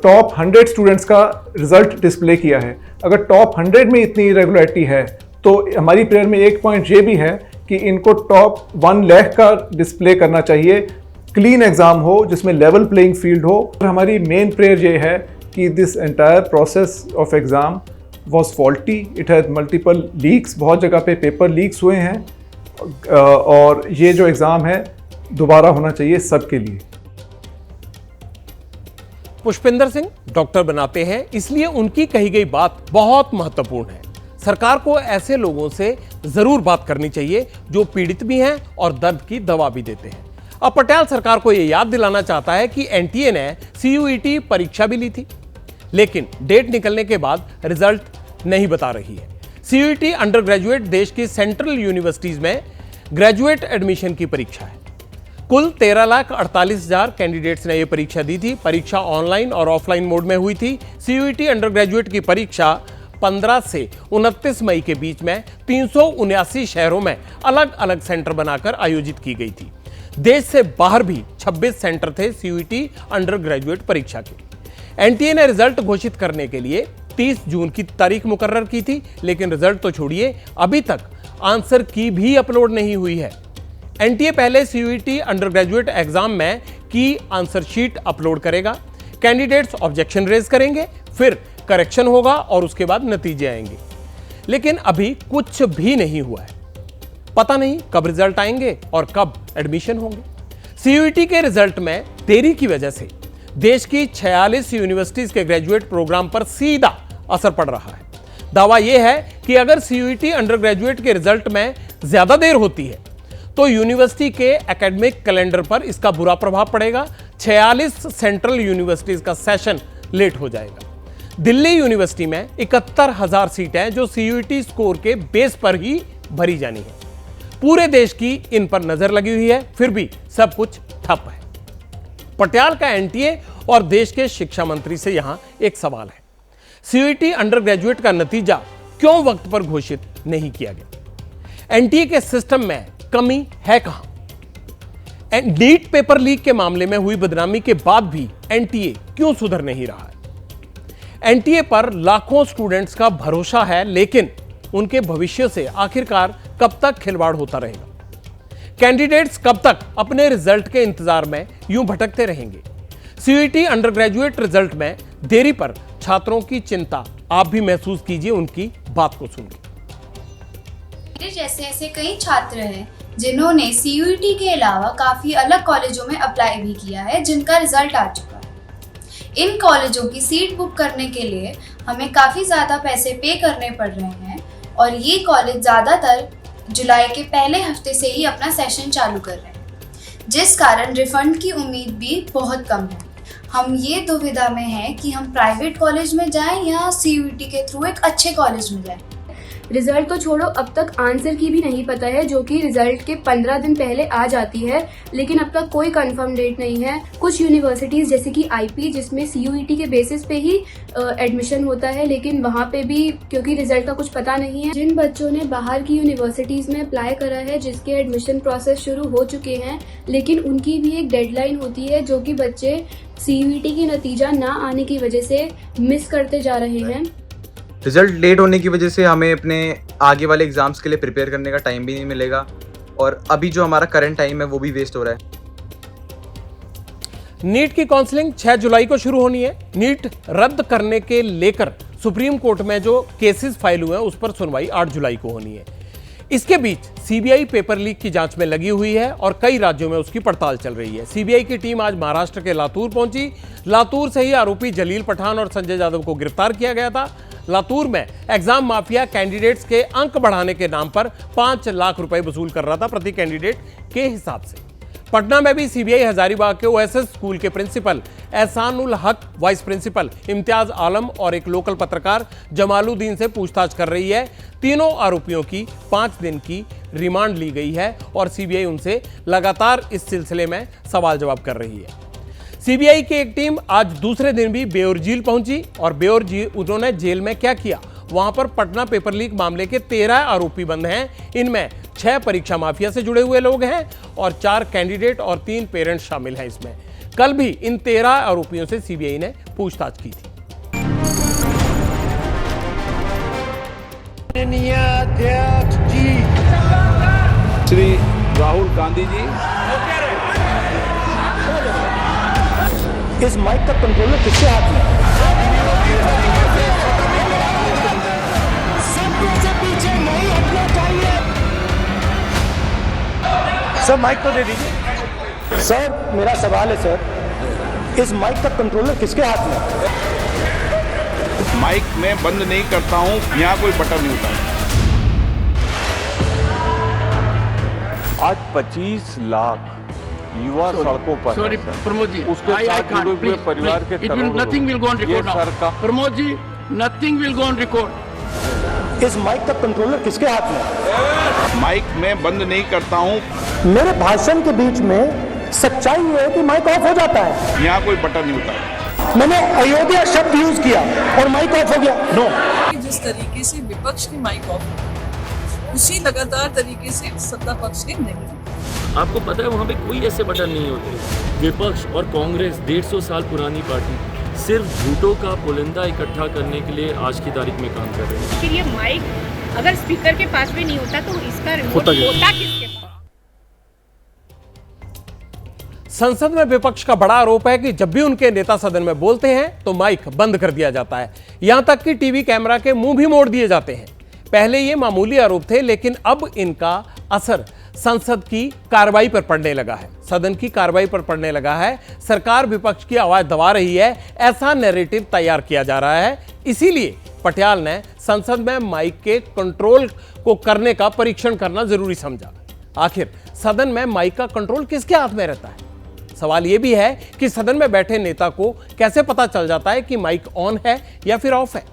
टॉप 100 स्टूडेंट्स का रिजल्ट डिस्प्ले किया है। अगर टॉप 100 में इतनी इरेगुलरिटी है तो हमारी प्रेयर में एक पॉइंट ये भी है कि इनको टॉप 1 लाख का डिस्प्ले करना चाहिए, क्लीन एग्ज़ाम हो जिसमें लेवल प्लेइंग फील्ड हो। हमारी मेन प्रेयर ये है कि this entire process of exam was faulty, it has multiple leaks, बहुत जगह पे पेपर लीक्स हुए हैं और ये जो एग्ज़ाम है दोबारा होना चाहिए सबके लिए। पुष्पिंदर सिंह डॉक्टर बनाते हैं, इसलिए उनकी कही गई बात बहुत महत्वपूर्ण है। सरकार को ऐसे लोगों से जरूर बात करनी चाहिए जो पीड़ित भी हैं और दर्द की दवा भी देते हैं। अब पटियाला सरकार को यह याद दिलाना चाहता है कि एनटीए ने सीयूईटी परीक्षा भी ली थी, लेकिन डेट निकलने के बाद रिजल्ट नहीं बता रही है। सीयूईटी अंडर ग्रेजुएट देश की सेंट्रल यूनिवर्सिटीज में ग्रेजुएट एडमिशन की परीक्षा है। कुल 13,48,000 कैंडिडेट्स ने यह परीक्षा दी थी। परीक्षा ऑनलाइन और ऑफलाइन मोड में हुई थी। सीयूईटी अंडर ग्रेजुएट की परीक्षा 15 से 29 मई के बीच में 379 शहरों में अलग अलग सेंटर बनाकर आयोजित की गई थी। देश से बाहर भी 26 सेंटर थे सीयूईटी अंडर ग्रेजुएट परीक्षा के। एनटीए ने रिजल्ट घोषित करने के लिए 30 जून की तारीख मुकर्रर की थी, लेकिन रिजल्ट तो छोड़िए, अभी तक आंसर की भी अपलोड नहीं हुई है। एनटीए पहले सीयूईटी अंडर ग्रेजुएट एग्जाम में की आंसर शीट अपलोड करेगा, कैंडिडेट्स ऑब्जेक्शन रेज करेंगे, फिर करेक्शन होगा और उसके बाद नतीजे आएंगे। लेकिन अभी कुछ भी नहीं हुआ है। पता नहीं कब रिजल्ट आएंगे और कब एडमिशन होंगे। सीयूईटी के रिजल्ट में देरी की वजह से देश की 46 यूनिवर्सिटीज के ग्रेजुएट प्रोग्राम पर सीधा असर पड़ रहा है। दावा यह है कि अगर सीयूईटी अंडर ग्रेजुएट के रिजल्ट में ज्यादा देर होती है तो यूनिवर्सिटी के एकेडमिक कैलेंडर पर इसका बुरा प्रभाव पड़ेगा। 46 सेंट्रल यूनिवर्सिटीज का सेशन लेट हो जाएगा। दिल्ली यूनिवर्सिटी में 71,000 सीटें जो सीयूईटी स्कोर के बेस पर ही भरी जानी है। पूरे देश की इन पर नजर लगी हुई है, फिर भी सब कुछ ठप है। पटियाला का एनटीए और देश के शिक्षा मंत्री से यहां एक सवाल है। सीयूईटी अंडर ग्रेजुएट का नतीजा क्यों वक्त पर घोषित नहीं किया गया? एनटीए के सिस्टम में कमी है कहां? नीट पेपर लीक के मामले में हुई बदनामी के बाद भी एनटीए क्यों सुधर नहीं रहा है? एनटीए पर लाखों स्टूडेंट्स का भरोसा है, लेकिन उनके भविष्य से आखिरकार कब तक खिलवाड़ होता रहेगा? कैंडिडेट्स कब तक अपने रिजल्ट के इंतजार में यूं भटकते रहेंगे? सीयूईटी अंडर ग्रेजुएट रिजल्ट में देरी पर छात्रों की चिंता आप भी महसूस कीजिए उनकी बात को सुनकर। मेरे जैसे ऐसे कई छात्र हैं जिन्होंने सीयूईटी के अलावा काफी अलग कॉलेजों में अप्लाई भी किया है, जिनका रिजल्ट आ चुका है। इन कॉलेजों की सीट बुक करने के लिए हमें काफी ज्यादा पैसे पे करने पड़ रहे हैं और ये कॉलेज ज्यादातर जुलाई के पहले हफ्ते से ही अपना सेशन चालू कर रहे हैं, जिस कारण रिफंड की उम्मीद भी बहुत कम है। हम ये दुविधा में हैं कि हम प्राइवेट कॉलेज में जाएं या सीयूईटी के थ्रू एक अच्छे कॉलेज में जाएं। रिजल्ट तो छोड़ो, अब तक आंसर की भी नहीं पता है, जो कि रिजल्ट के 15 दिन पहले आ जाती है, लेकिन अब तक कोई कंफर्म डेट नहीं है। कुछ यूनिवर्सिटीज जैसे कि आईपी, जिसमें सीयूईटी के बेसिस पे ही एडमिशन होता है, लेकिन वहाँ पे भी क्योंकि रिजल्ट का कुछ पता नहीं है। जिन बच्चों ने बाहर की यूनिवर्सिटीज में अप्लाई करा है, जिसके एडमिशन प्रोसेस शुरू हो चुके हैं, लेकिन उनकी भी एक डेडलाइन होती है, जो कि बच्चे सीयूईटी की नतीजा ना आने की वजह से मिस करते जा रहे हैं। रिजल्ट लेट होने की वजह से हमें अपने आगे वाले एग्जाम्स के लिए प्रिपेयर करने का टाइम भी नहीं मिलेगा और अभी जो हमारा करंट टाइम है वो भी वेस्ट हो रहा है। नीट की काउंसलिंग 6 जुलाई को शुरू होनी है। नीट रद्द करने के लेकर सुप्रीम कोर्ट में जो केसेस फाइल हुए हैं उस पर सुनवाई 8 जुलाई को होनी है। इसके बीच सीबीआई पेपर लीक की जांच में लगी हुई है और कई राज्यों में उसकी पड़ताल चल रही है। सीबीआई की टीम आज महाराष्ट्र के लातूर पहुंची। लातूर से ही आरोपी जलील पठान और संजय यादव को गिरफ्तार किया गया था। लातूर में एग्जाम माफिया कैंडिडेट्स के अंक बढ़ाने के नाम पर 5 लाख रुपए वसूल कर रहा था प्रति कैंडिडेट के हिसाब से। पटना में भी सीबीआई हजारीबाग के ओएसएस स्कूल के प्रिंसिपल एहसानुल हक, वाइस प्रिंसिपल इम्तियाज आलम और एक लोकल पत्रकार जमालुद्दीन से पूछताछ कर रही है। तीनों आरोपियों की 5 दिन की रिमांड ली गई है और सीबीआई उनसे लगातार इस सिलसिले में सवाल जवाब कर रही है। सीबीआई की एक टीम आज दूसरे दिन भी बेउर झील पहुंची और बेउर झील उन्होंने जेल में क्या किया, वहां पर पटना पेपर लीक मामले के 13 आरोपी बंद हैं। इनमें 6 परीक्षा माफिया से जुड़े हुए लोग हैं और 4 कैंडिडेट और 3 पेरेंट्स शामिल हैं इसमें। कल भी इन 13 आरोपियों से सीबीआई ने पूछताछ की थी। अध्यक्ष जी श्री राहुल गांधी जी, इस माइक का कंट्रोलर किसके हाथ में? सबसे पीछे नहीं हटना चाहिए। सर माइक तो दे दीजिए। सर मेरा सवाल है सर, इस माइक का कंट्रोलर किसके हाथ में? माइक में बंद नहीं करता हूं, यहाँ कोई बटन नहीं होता। आज 25 लाख युवा सड़कों पर सॉरी प्रमोद जी, उसके साथ जुड़े हुए परिवार के nothing will go on record now. Pramod ji, nothing will go on record. इस माइक का कंट्रोलर किसके हाथ में? माइक में बंद नहीं करता हूं। मेरे भाषण के बीच में सच्चाई ये है कि माइक ऑफ हो जाता है। यहाँ कोई बटन नहीं होता। मैंने अयोध्या शब्द यूज किया और माइक ऑफ हो गया। नो, जिस तरीके से विपक्ष की माइक ऑफ उसी लगातार तरीके से सत्ता पक्ष के नहीं। आपको पता है वहाँ पे कोई ऐसे बटन नहीं होते। विपक्ष और कांग्रेस 150 साल पुरानी पार्टी सिर्फ झूठों का पुलिंदा इकट्ठा करने के लिए आज की तारीख में काम कर रहे हैं। फिर ये माइक अगर स्पीकर के पास भी नहीं होता तो इसका रिमोट होता किसके पास? संसद में विपक्ष का बड़ा आरोप है कि जब भी उनके नेता सदन में बोलते हैं तो माइक बंद कर दिया जाता है, यहां तक कि टीवी कैमरा के मुंह भी मोड़ दिए जाते हैं। पहले ये मामूली आरोप थे, लेकिन अब इनका असर संसद की कार्रवाई पर पड़ने लगा है, सदन की कार्रवाई पर पड़ने लगा है। सरकार विपक्ष की आवाज दबा रही है, ऐसा नैरेटिव तैयार किया जा रहा है। इसीलिए पटियाल ने संसद में माइक के कंट्रोल को करने का परीक्षण करना जरूरी समझा। आखिर सदन में माइक का कंट्रोल किसके हाथ में रहता है? सवाल यह भी है कि सदन में बैठे नेता को कैसे पता चल जाता है कि माइक ऑन है या फिर ऑफ है।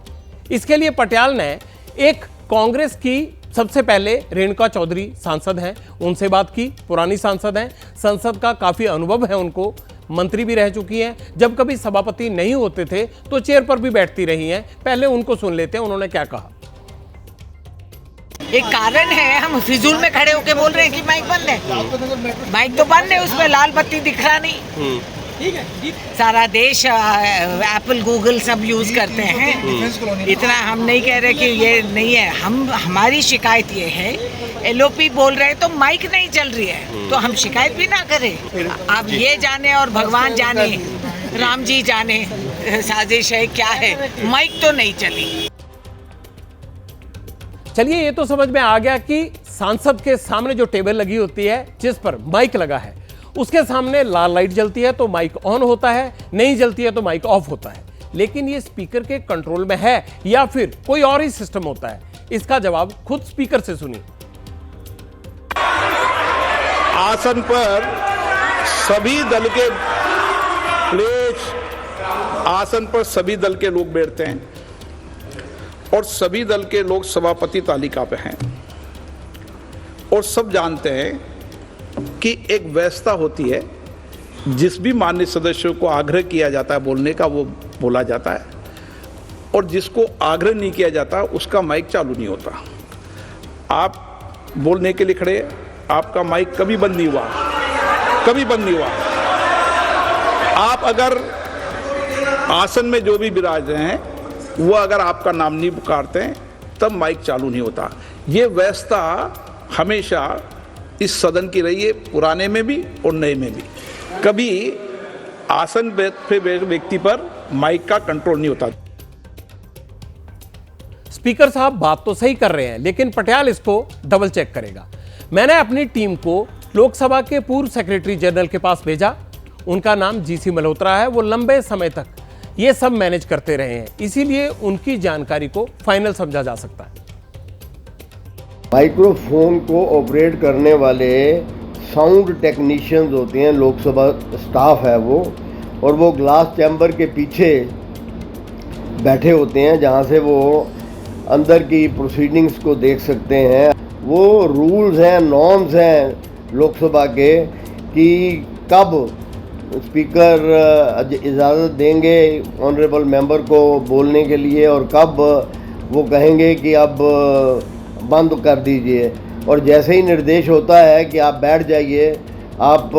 इसके लिए पटियाल ने एक कांग्रेस की सबसे पहले रेणुका चौधरी सांसद हैं, उनसे बात की। पुरानी सांसद हैं, संसद का काफी अनुभव है उनको, मंत्री भी रह चुकी हैं। जब कभी सभापति नहीं होते थे तो चेयर पर भी बैठती रही हैं। पहले उनको सुन लेते हैं, उन्होंने क्या कहा। एक कारण है, हम फिजूल में खड़े होके बोल रहे हैं कि माइक बंद है। माइक तो बंद है, उसमें लाल बत्ती दिख रहा नहीं। ठीक है, सारा देश एप्पल गूगल सब यूज करते हैं, इतना हम नहीं कह रहे कि ये नहीं है। हमारी शिकायत ये है, एलओपी बोल रहे हैं तो माइक नहीं चल रही है, तो हम शिकायत भी ना करें। आप ये जाने और भगवान जाने, राम जी जाने साजिश है क्या है, माइक तो नहीं चली। चलिए, ये तो समझ में आ गया कि सांसद के सामने जो टेबल लगी होती है जिस पर माइक लगा है, उसके सामने लाल लाइट जलती है तो माइक ऑन होता है, नहीं जलती है तो माइक ऑफ होता है। लेकिन ये स्पीकर के कंट्रोल में है या फिर कोई और ही सिस्टम होता है? इसका जवाब खुद स्पीकर से सुनिए। आसन पर सभी दल के आसन पर सभी दल के लोग बैठते हैं और सभी दल के लोग सभापति तालिका पे हैं और सब जानते हैं कि एक व्यवस्था होती है, जिस भी माननीय सदस्यों को आग्रह किया जाता है बोलने का वो बोला जाता है और जिसको आग्रह नहीं किया जाता उसका माइक चालू नहीं होता। आप बोलने के लिए खड़े, आपका माइक कभी बंद नहीं हुआ, कभी बंद नहीं हुआ। आप अगर आसन में जो भी विराज रहे हैं वो अगर आपका नाम नहीं पुकारते हैं तब माइक चालू नहीं होता। ये व्यवस्था हमेशा इस सदन की रही है, पुराने में भी और नए में भी। कभी आसन पे व्यक्ति पर माइक का कंट्रोल नहीं होता। स्पीकर साहब बात तो सही कर रहे हैं, लेकिन पटियाल इसको डबल चेक करेगा। मैंने अपनी टीम को लोकसभा के पूर्व सेक्रेटरी जनरल के पास भेजा, उनका नाम जीसी मल्होत्रा है। वो लंबे समय तक ये सब मैनेज करते रहे हैं, इसीलिए उनकी जानकारी को फाइनल समझा जा सकता है। माइक्रोफोन को ऑपरेट करने वाले साउंड टेक्नीशियंस होते हैं, लोकसभा स्टाफ है वो, और वो ग्लास चैम्बर के पीछे बैठे होते हैं जहां से वो अंदर की प्रोसीडिंग्स को देख सकते हैं। वो रूल्स हैं, नॉर्म्स हैं लोकसभा के कि कब स्पीकर इजाज़त देंगे ऑनरेबल मेंबर को बोलने के लिए और कब वो कहेंगे कि अब बंद कर दीजिए। और जैसे ही निर्देश होता है कि आप बैठ जाइए, आप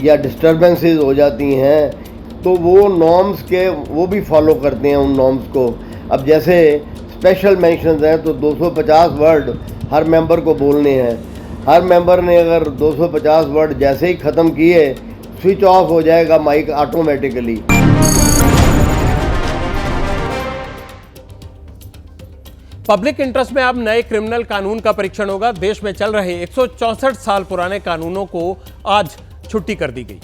या डिस्टर्बेंसेस हो जाती हैं तो वो नॉर्म्स के वो भी फॉलो करते हैं उन नॉर्म्स को। अब जैसे स्पेशल मेंशंस हैं तो 250 वर्ड हर मेंबर को बोलने हैं। हर मेंबर ने अगर 250 वर्ड जैसे ही ख़त्म किए, स्विच ऑफ हो जाएगा माइक ऑटोमेटिकली। पब्लिक इंटरेस्ट में अब नए क्रिमिनल कानून का परीक्षण होगा। देश में चल रहे 164 साल पुराने कानूनों को आज छुट्टी कर दी गई।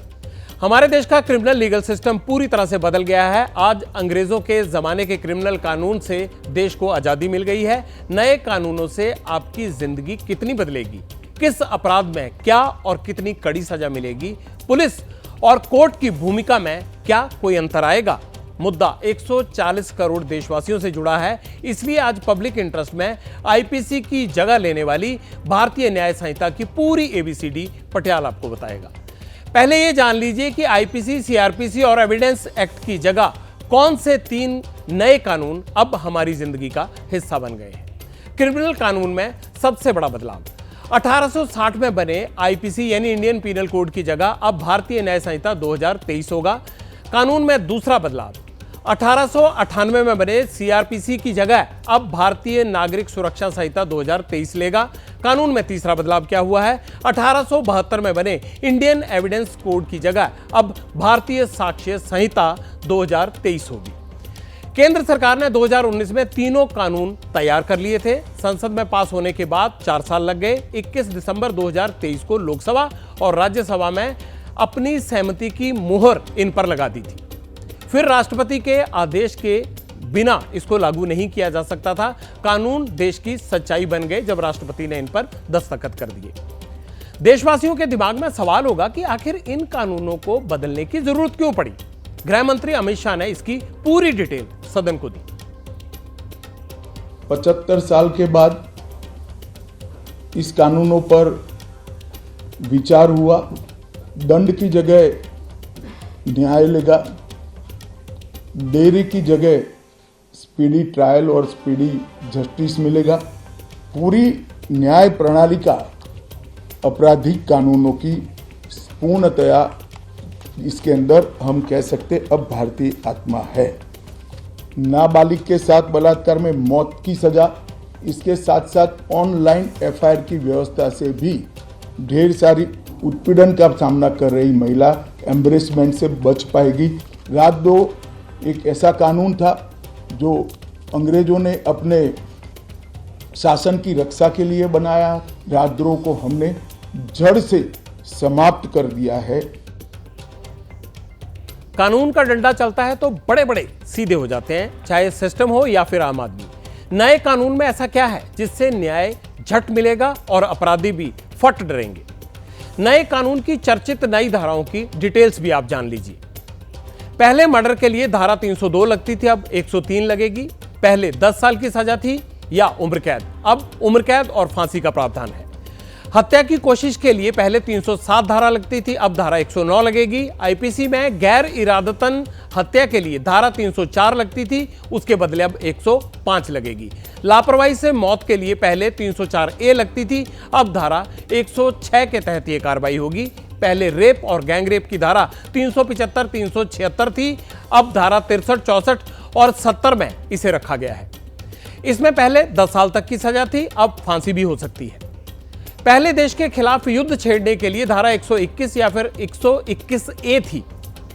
हमारे देश का क्रिमिनल लीगल सिस्टम पूरी तरह से बदल गया है। आज अंग्रेजों के जमाने के क्रिमिनल कानून से देश को आजादी मिल गई है। नए कानूनों से आपकी जिंदगी कितनी बदलेगी, किस अपराध में क्या और कितनी कड़ी सजा मिलेगी, पुलिस और कोर्ट की भूमिका में क्या कोई अंतर आएगा, मुद्दा 140 करोड़ देशवासियों से जुड़ा है। इसलिए आज पब्लिक इंटरेस्ट में आईपीसी की जगह लेने वाली भारतीय न्याय संहिता की पूरी एबीसीडी पटियाल आपको बताएगा। पहले यह जान लीजिए कि आईपीसी, सीआरपीसी और एविडेंस एक्ट की जगह कौन से 3 नए कानून अब हमारी जिंदगी का हिस्सा बन गए हैं। क्रिमिनल कानून में सबसे बड़ा बदलाव 1860 में बने आईपीसी यानी इंडियन पीनल कोड की जगह अब भारतीय न्याय संहिता 2023 होगा। कानून में दूसरा बदलाव 1898 में बने सीआरपीसी की जगह अब भारतीय नागरिक सुरक्षा संहिता 2023 लेगा। कानून में तीसरा बदलाव क्या हुआ है, 1872 में बने इंडियन एविडेंस कोड की जगह अब भारतीय साक्ष्य संहिता 2023 होगी। केंद्र सरकार ने 2019 में तीनों कानून तैयार कर लिए थे। संसद में पास होने के बाद 4 साल लग गए। 21 दिसंबर 2023 को लोकसभा और राज्यसभा में अपनी सहमति की मुहर इन पर लगा दी थी। फिर राष्ट्रपति के आदेश के बिना इसको लागू नहीं किया जा सकता था। कानून देश की सच्चाई बन गए जब राष्ट्रपति ने इन पर दस्तखत कर दिए। देशवासियों के दिमाग में सवाल होगा कि आखिर इन कानूनों को बदलने की जरूरत क्यों पड़ी। गृह मंत्री अमित शाह ने इसकी पूरी डिटेल सदन को दी। 75 साल के बाद इस कानूनों पर विचार हुआ। दंड की जगह न्याय लेगा, देरी की जगह स्पीडी ट्रायल और स्पीडी जस्टिस मिलेगा। पूरी न्याय प्रणाली का आपराधिक कानूनों की पूर्णतया इसके अंदर हम कह सकते अब भारतीय आत्मा है। नाबालिग के साथ बलात्कार में मौत की सजा, इसके साथ साथ ऑनलाइन एफआईआर की व्यवस्था से भी ढेर सारी उत्पीड़न का सामना कर रही महिला एम्ब्रेसमेंट से बच पाएगी। रात 2 एक ऐसा कानून था जो अंग्रेजों ने अपने शासन की रक्षा के लिए बनाया। राजद्रोह को हमने जड़ से समाप्त कर दिया है। कानून का डंडा चलता है तो बड़े बड़े सीधे हो जाते हैं, चाहे सिस्टम हो या फिर आम आदमी। नए कानून में ऐसा क्या है जिससे न्याय झट मिलेगा और अपराधी भी फट डरेंगे। नए कानून की चर्चित नई धाराओं की डिटेल्स भी आप जान लीजिए। पहले मर्डर के लिए धारा 302 लगती थी, अब 103 लगेगी। पहले 10 साल की सजा थी या उम्र कैद, अब उम्र कैद और फांसी का प्रावधान है। हत्या की कोशिश के लिए पहले 307 धारा लगती थी, अब धारा 109 लगेगी। आईपीसी में गैर इरादतन हत्या के लिए धारा 304 लगती थी, उसके बदले अब 105 लगेगी। लापरवाही से मौत के लिए पहले 304A लगती थी, अब धारा 106 के तहत यह कार्रवाई होगी। पहले रेप और गैंग रेप की धारा 375, 376 थी, अब धारा 63, 64 और 70 में इसे रखा गया है। इसमें पहले 10 साल तक की सजा थी, अब फांसी भी हो सकती है। पहले देश के खिलाफ युद्ध छेड़ने के लिए धारा 121 या फिर 121A थी,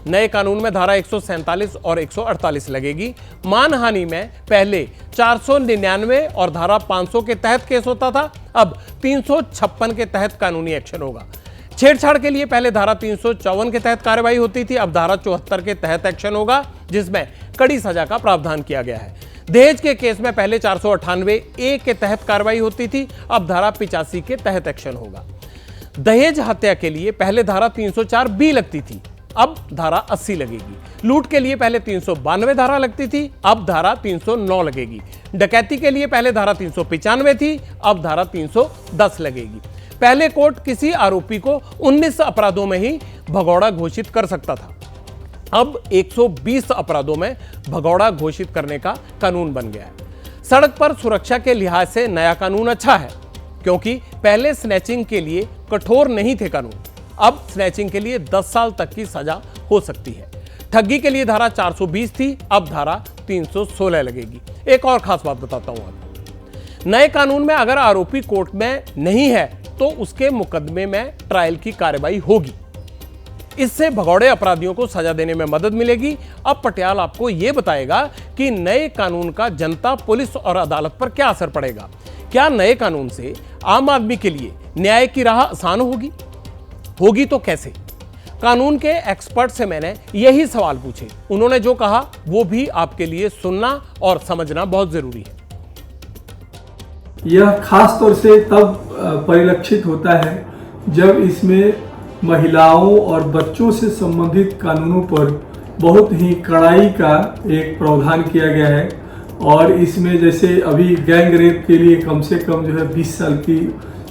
नए कानून में धारा 147 और 148 लगेगी। मानहानि में पहले 499 और धारा 500 के तहत केस होता था, अब 356 के तहत कानूनी एक्शन होगा। छेड़छाड़ के लिए पहले धारा 354 के तहत कार्रवाई होती थी, अब धारा 74 के तहत एक्शन होगा, जिसमें कड़ी सजा का प्रावधान किया गया है। दहेज के केस में पहले 498A के तहत कार्रवाई होती थी, अब धारा 85 के तहत एक्शन होगा। दहेज हत्या के लिए पहले धारा 304B लगती थी, अब धारा 80 लगेगी। लूट के लिए पहले 392 धारा लगती थी, अब धारा 309 लगेगी। डकैती के लिए पहले धारा 395 थी, अब धारा 310 लगेगी। पहले कोर्ट किसी आरोपी को 19 अपराधों में ही भगौड़ा घोषित कर सकता था, अब 120 अपराधों में भगौड़ा घोषित करने का कानून बन गया है। सड़क पर सुरक्षा के लिहाज से नया कानून अच्छा है, क्योंकि पहले स्नैचिंग के लिए कठोर नहीं थे कानून, अब स्नैचिंग के लिए 10 साल तक की सजा हो सकती है। ठगी के लिए धारा 420 थी, अब धारा 316 लगेगी। एक और खास बात बताता हूं आपको, नए कानून में अगर आरोपी कोर्ट में नहीं है तो उसके मुकदमे में ट्रायल की कार्रवाई होगी। इससे भगौड़े अपराधियों को सजा देने में मदद मिलेगी। अब पटियाल आपको यह बताएगा कि नए कानून का जनता, पुलिस और अदालत पर क्या असर पड़ेगा। क्या नए कानून से आम आदमी के लिए न्याय की राह आसान होगी तो कैसे? कानून के एक्सपर्ट से मैंने यही सवाल पूछे। उन्होंने जो कहा वो भी आपके लिए सुनना और समझना बहुत जरूरी है। यह खास तौर से तब परिलक्षित होता है जब इसमें महिलाओं और बच्चों से संबंधित कानूनों पर बहुत ही कड़ाई का एक प्रावधान किया गया है। और इसमें जैसे अभी गैंग रेप के लिए कम से कम जो है 20 साल की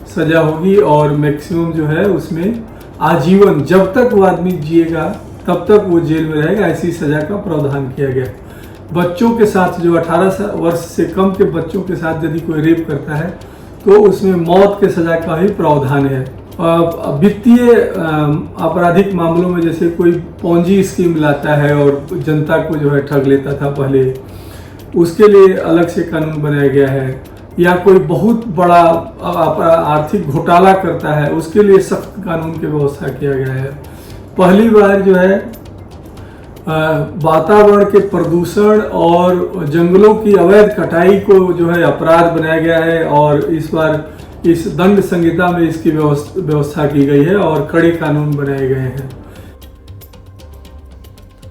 सज़ा होगी और मैक्सिमम जो है उसमें आजीवन, जब तक वो आदमी जिएगा तब तक वो जेल में रहेगा, ऐसी सज़ा का प्रावधान किया गया है। बच्चों के साथ जो 18 वर्ष से कम के बच्चों के साथ यदि कोई रेप करता है तो उसमें मौत के सज़ा का ही प्रावधान है। वित्तीय आपराधिक मामलों में जैसे कोई पॉन्जी स्कीम लाता है और जनता को जो है ठग लेता था पहले, उसके लिए अलग से कानून बनाया गया है। या कोई बहुत बड़ा आर्थिक घोटाला करता है, उसके लिए सख्त कानून की व्यवस्था किया गया है। पहली बार जो है वातावरण के प्रदूषण और जंगलों की अवैध कटाई को जो है अपराध बनाया गया है और इस बार इस दंड संहिता में इसकी व्यवस्था की गई है और कड़े कानून बनाए गए हैं।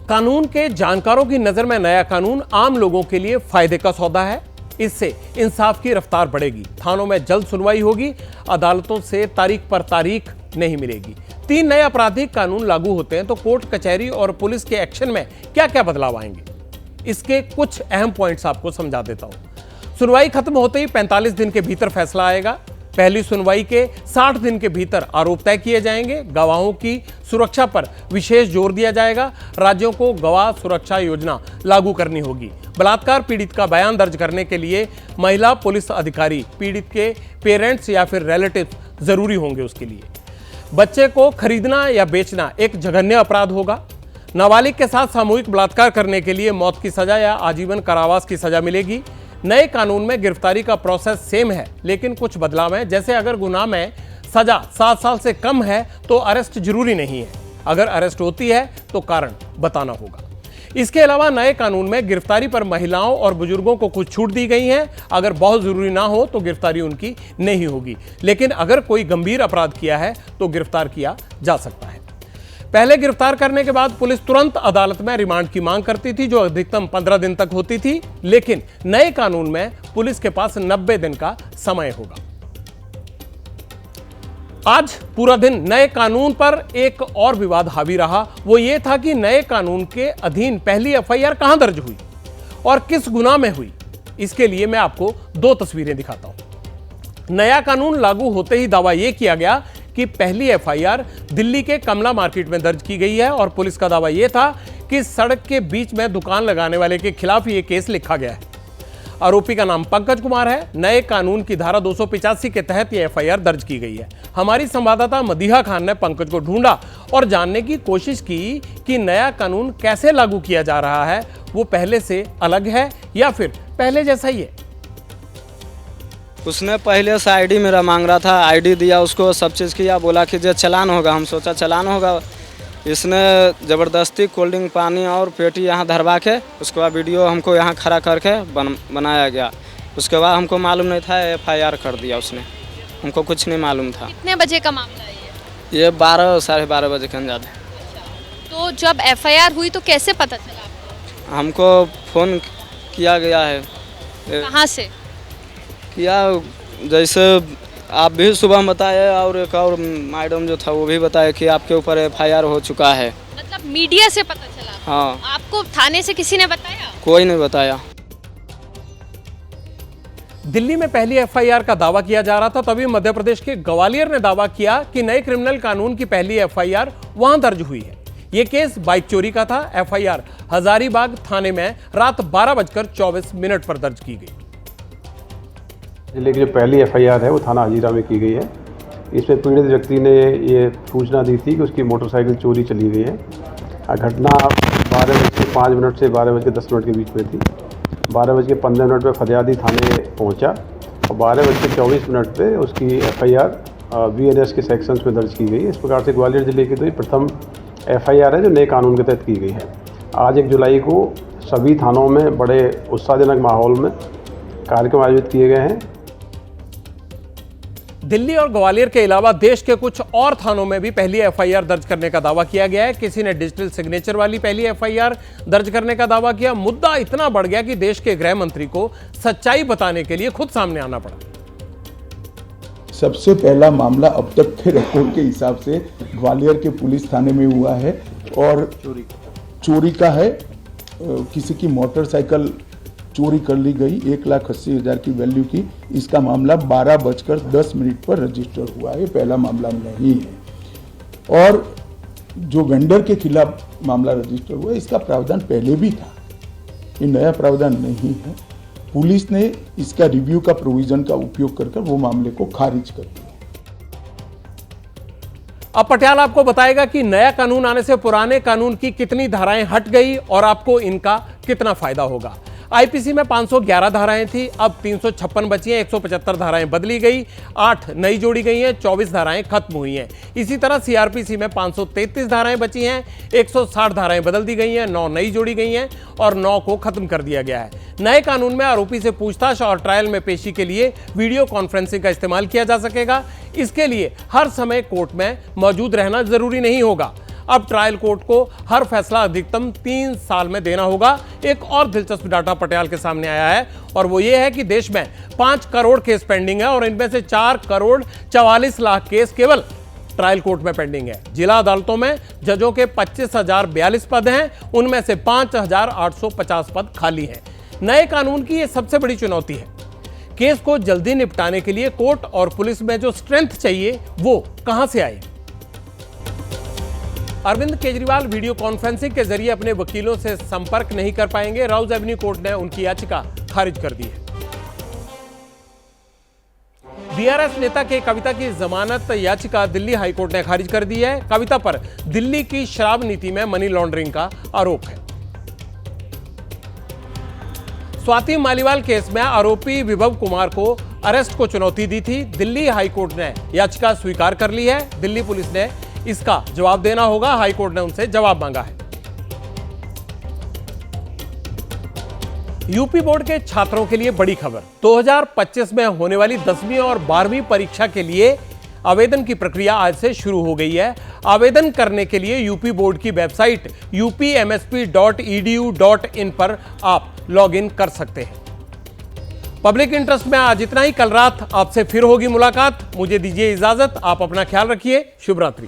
कानून के जानकारों की नजर में नया कानून आम लोगों के लिए फायदे का सौदा है। इससे इंसाफ की रफ्तार बढ़ेगी, थानों में जल्द सुनवाई होगी, अदालतों से तारीख पर तारीख नहीं मिलेगी। 3 नए आपराधिक कानून लागू होते हैं तो कोर्ट, कचहरी और पुलिस के एक्शन में क्या क्या बदलाव आएंगे, इसके कुछ अहम पॉइंट्स आपको समझा देता हूं। सुनवाई खत्म होते ही 45 दिन के भीतर फैसला आएगा। पहली सुनवाई के 60 दिन के भीतर आरोप तय किए जाएंगे। गवाहों की सुरक्षा पर विशेष जोर दिया जाएगा। राज्यों को गवाह सुरक्षा योजना लागू करनी होगी। बलात्कार पीड़ित का बयान दर्ज करने के लिए महिला पुलिस अधिकारी, पीड़ित के पेरेंट्स या फिर रिलेटिव जरूरी होंगे उसके लिए। बच्चे को खरीदना या बेचना एक जघन्य अपराध होगा। नाबालिग के साथ सामूहिक बलात्कार करने के लिए मौत की सजा या आजीवन कारावास की सजा मिलेगी। नए कानून में गिरफ्तारी का प्रोसेस सेम है, लेकिन कुछ बदलाव हैं। जैसे अगर गुनाह में सजा 7 साल से कम है तो अरेस्ट जरूरी नहीं है। अगर अरेस्ट होती है तो कारण बताना होगा। इसके अलावा नए कानून में गिरफ्तारी पर महिलाओं और बुजुर्गों को कुछ छूट दी गई है। अगर बहुत जरूरी ना हो तो गिरफ्तारी उनकी नहीं होगी, लेकिन अगर कोई गंभीर अपराध किया है तो गिरफ्तार किया जा सकता है। पहले गिरफ्तार करने के बाद पुलिस तुरंत अदालत में रिमांड की मांग करती थी, जो अधिकतम 15 दिन तक होती थी, लेकिन नए कानून में पुलिस के पास 90 दिन का समय होगा। आज पूरा दिन नए कानून पर एक और विवाद हावी रहा। वो ये था कि नए कानून के अधीन पहली एफआईआर कहां दर्ज हुई और किस गुनाह में हुई। इसके लिए मैं आपको 2 तस्वीरें दिखाता हूं। नया कानून लागू होते ही दावा यह किया गया कि पहली एफआईआर दिल्ली के कमला मार्केट में दर्ज की गई है और पुलिस का दावा यह था कि सड़क के बीच में दुकान लगाने वाले के खिलाफ यह केस लिखा गया है। आरोपी का नाम पंकज कुमार है। नए कानून की धारा 285 के तहत यह एफआईआर दर्ज की गई है। हमारी संवाददाता मदीहा खान ने पंकज को ढूंढा और जानने की कोशिश की कि नया कानून कैसे लागू किया जा रहा है, वो पहले से अलग है या फिर पहले जैसा ही है। उसने पहले से आईडी मेरा मांग रहा था, आईडी दिया उसको, सब चीज़ किया, बोला कि जो चालान होगा। हम सोचा चालान होगा। इसने ज़बरदस्ती कोल्ड ड्रिंक, पानी और पेटी यहाँ धरवा के उसके बाद वीडियो हमको यहाँ खड़ा करके बनाया गया। उसके बाद हमको मालूम नहीं था, एफआईआर कर दिया उसने। हमको कुछ नहीं मालूम था। कितने बजे का मामला है ये 12 साढ़े 12 बजे के अंदाज। तो जब एफआईआर हुई तो कैसे पता चला आपको? हमको फ़ोन किया गया है। कहाँ से किया? जैसे आप भी सुबह बताए और एक और मैडम जो था वो भी बताया कि आपके ऊपर एफआईआर हो चुका है। मतलब मीडिया से पता चला? हाँ। आपको थाने से किसी ने बताया? कोई नहीं बताया। दिल्ली में पहली एफआईआर का दावा किया जा रहा था, तभी मध्य प्रदेश के ग्वालियर ने दावा किया कि नए क्रिमिनल कानून की पहली एफआईआर वहां दर्ज हुई है। यह केस बाइक चोरी का था। एफआईआर हजारीबाग थाने में रात 12:24 पर दर्ज की गई। जिले की जो पहली एफआईआर है वो थाना हजीरा में की गई है। इसमें पीड़ित व्यक्ति ने ये सूचना दी थी कि उसकी मोटरसाइकिल चोरी चली गई है। घटना 12:05 से 12:10 के बीच में थी। 12:15 पर फरियादी थाने पहुंचा और 12:24 पे उसकी एफआईआर बीएनएस के सेक्शंस में दर्ज की गई। इस प्रकार से ग्वालियर जिले की तो ये प्रथम FIR है जो नए कानून के तहत की गई है। आज 1 जुलाई को सभी थानों में बड़े उत्साहजनक माहौल में कार्यक्रम आयोजित किए गए हैं। दिल्ली और ग्वालियर के अलावा देश के कुछ और थानों में भी पहली FIR दर्ज करने का दावा किया गया है। किसी ने डिजिटल सिग्नेचर वाली पहली FIR दर्ज करने का दावा किया। मुद्दा इतना बढ़ गया कि देश के गृह मंत्री को सच्चाई बताने के लिए खुद सामने आना पड़ा। सबसे पहला मामला अब तक के रिकॉर्ड के हिसाब से ग्वालियर के पुलिस थाने में हुआ है और चोरी का है। किसी की मोटरसाइकिल चोरी कर ली गई 1,80,000 की वैल्यू की। इसका मामला 12:10 पर रजिस्टर हुआ है। पहला मामला नहीं है। और जो वेंडर के खिलाफ मामला रजिस्टर हुआ इसका प्रावधान पहले भी था, ये नया प्रावधान नहीं है। पुलिस ने इसका रिव्यू का प्रोविजन का उपयोग कर वो मामले को खारिज कर दिया। अब पटियाल आपको बताएगा कि नया कानून आने से पुराने कानून की कितनी धाराएं हट गई और आपको इनका कितना फायदा होगा। आईपीसी में 511 धाराएं थी, अब 356 बची हैं। 175 धाराएं बदली गई, 8 नई जोड़ी गई हैं, 24 धाराएं खत्म हुई हैं। इसी तरह सीआरपीसी में 533 धाराएं बची हैं, 160 धाराएं बदल दी गई हैं, 9 नई जोड़ी गई हैं और 9 को खत्म कर दिया गया है। नए कानून में आरोपी से पूछताछ और ट्रायल में पेशी के लिए वीडियो कॉन्फ्रेंसिंग का इस्तेमाल किया जा सकेगा। इसके लिए हर समय कोर्ट में मौजूद रहना जरूरी नहीं होगा। अब ट्रायल कोर्ट को हर फैसला अधिकतम 3 साल में देना होगा। एक और दिलचस्प डाटा पटियाल के सामने आया है और वो ये है कि देश में 5 करोड़ केस पेंडिंग है और इनमें से 4 करोड़ 44 लाख केस केवल ट्रायल कोर्ट में पेंडिंग है। जिला अदालतों में जजों के 25,042 पद हैं, उनमें से 5,850 पद खाली हैं। नए कानून की यह सबसे बड़ी चुनौती है। केस को जल्दी निपटाने के लिए कोर्ट और पुलिस में जो स्ट्रेंथ चाहिए वो कहां से आए। अरविंद केजरीवाल वीडियो कॉन्फ्रेंसिंग के जरिए अपने वकीलों से संपर्क नहीं कर पाएंगे। राउज एवेन्यू कोर्ट ने उनकी याचिका खारिज कर दी है। बीआरएस नेता के कविता की जमानत याचिका दिल्ली हाईकोर्ट ने खारिज कर दी है। कविता पर दिल्ली की शराब नीति में मनी लॉन्ड्रिंग का आरोप है। स्वाति मालीवाल केस में आरोपी विभव कुमार को अरेस्ट को चुनौती दी थी। दिल्ली हाईकोर्ट ने याचिका स्वीकार कर ली है। दिल्ली पुलिस ने इसका जवाब देना होगा। हाईकोर्ट ने उनसे जवाब मांगा है। यूपी बोर्ड के छात्रों के लिए बड़ी खबर। 2025 में होने वाली 10वीं और 12वीं परीक्षा के लिए आवेदन की प्रक्रिया आज से शुरू हो गई है। आवेदन करने के लिए यूपी बोर्ड की वेबसाइट upmsp.edu.in पर आप लॉगिन कर सकते हैं। पब्लिक इंटरेस्ट में आज इतना ही। कल रात आपसे फिर होगी मुलाकात। मुझे दीजिए इजाजत। आप अपना ख्याल रखिए। शुभ रात्रि।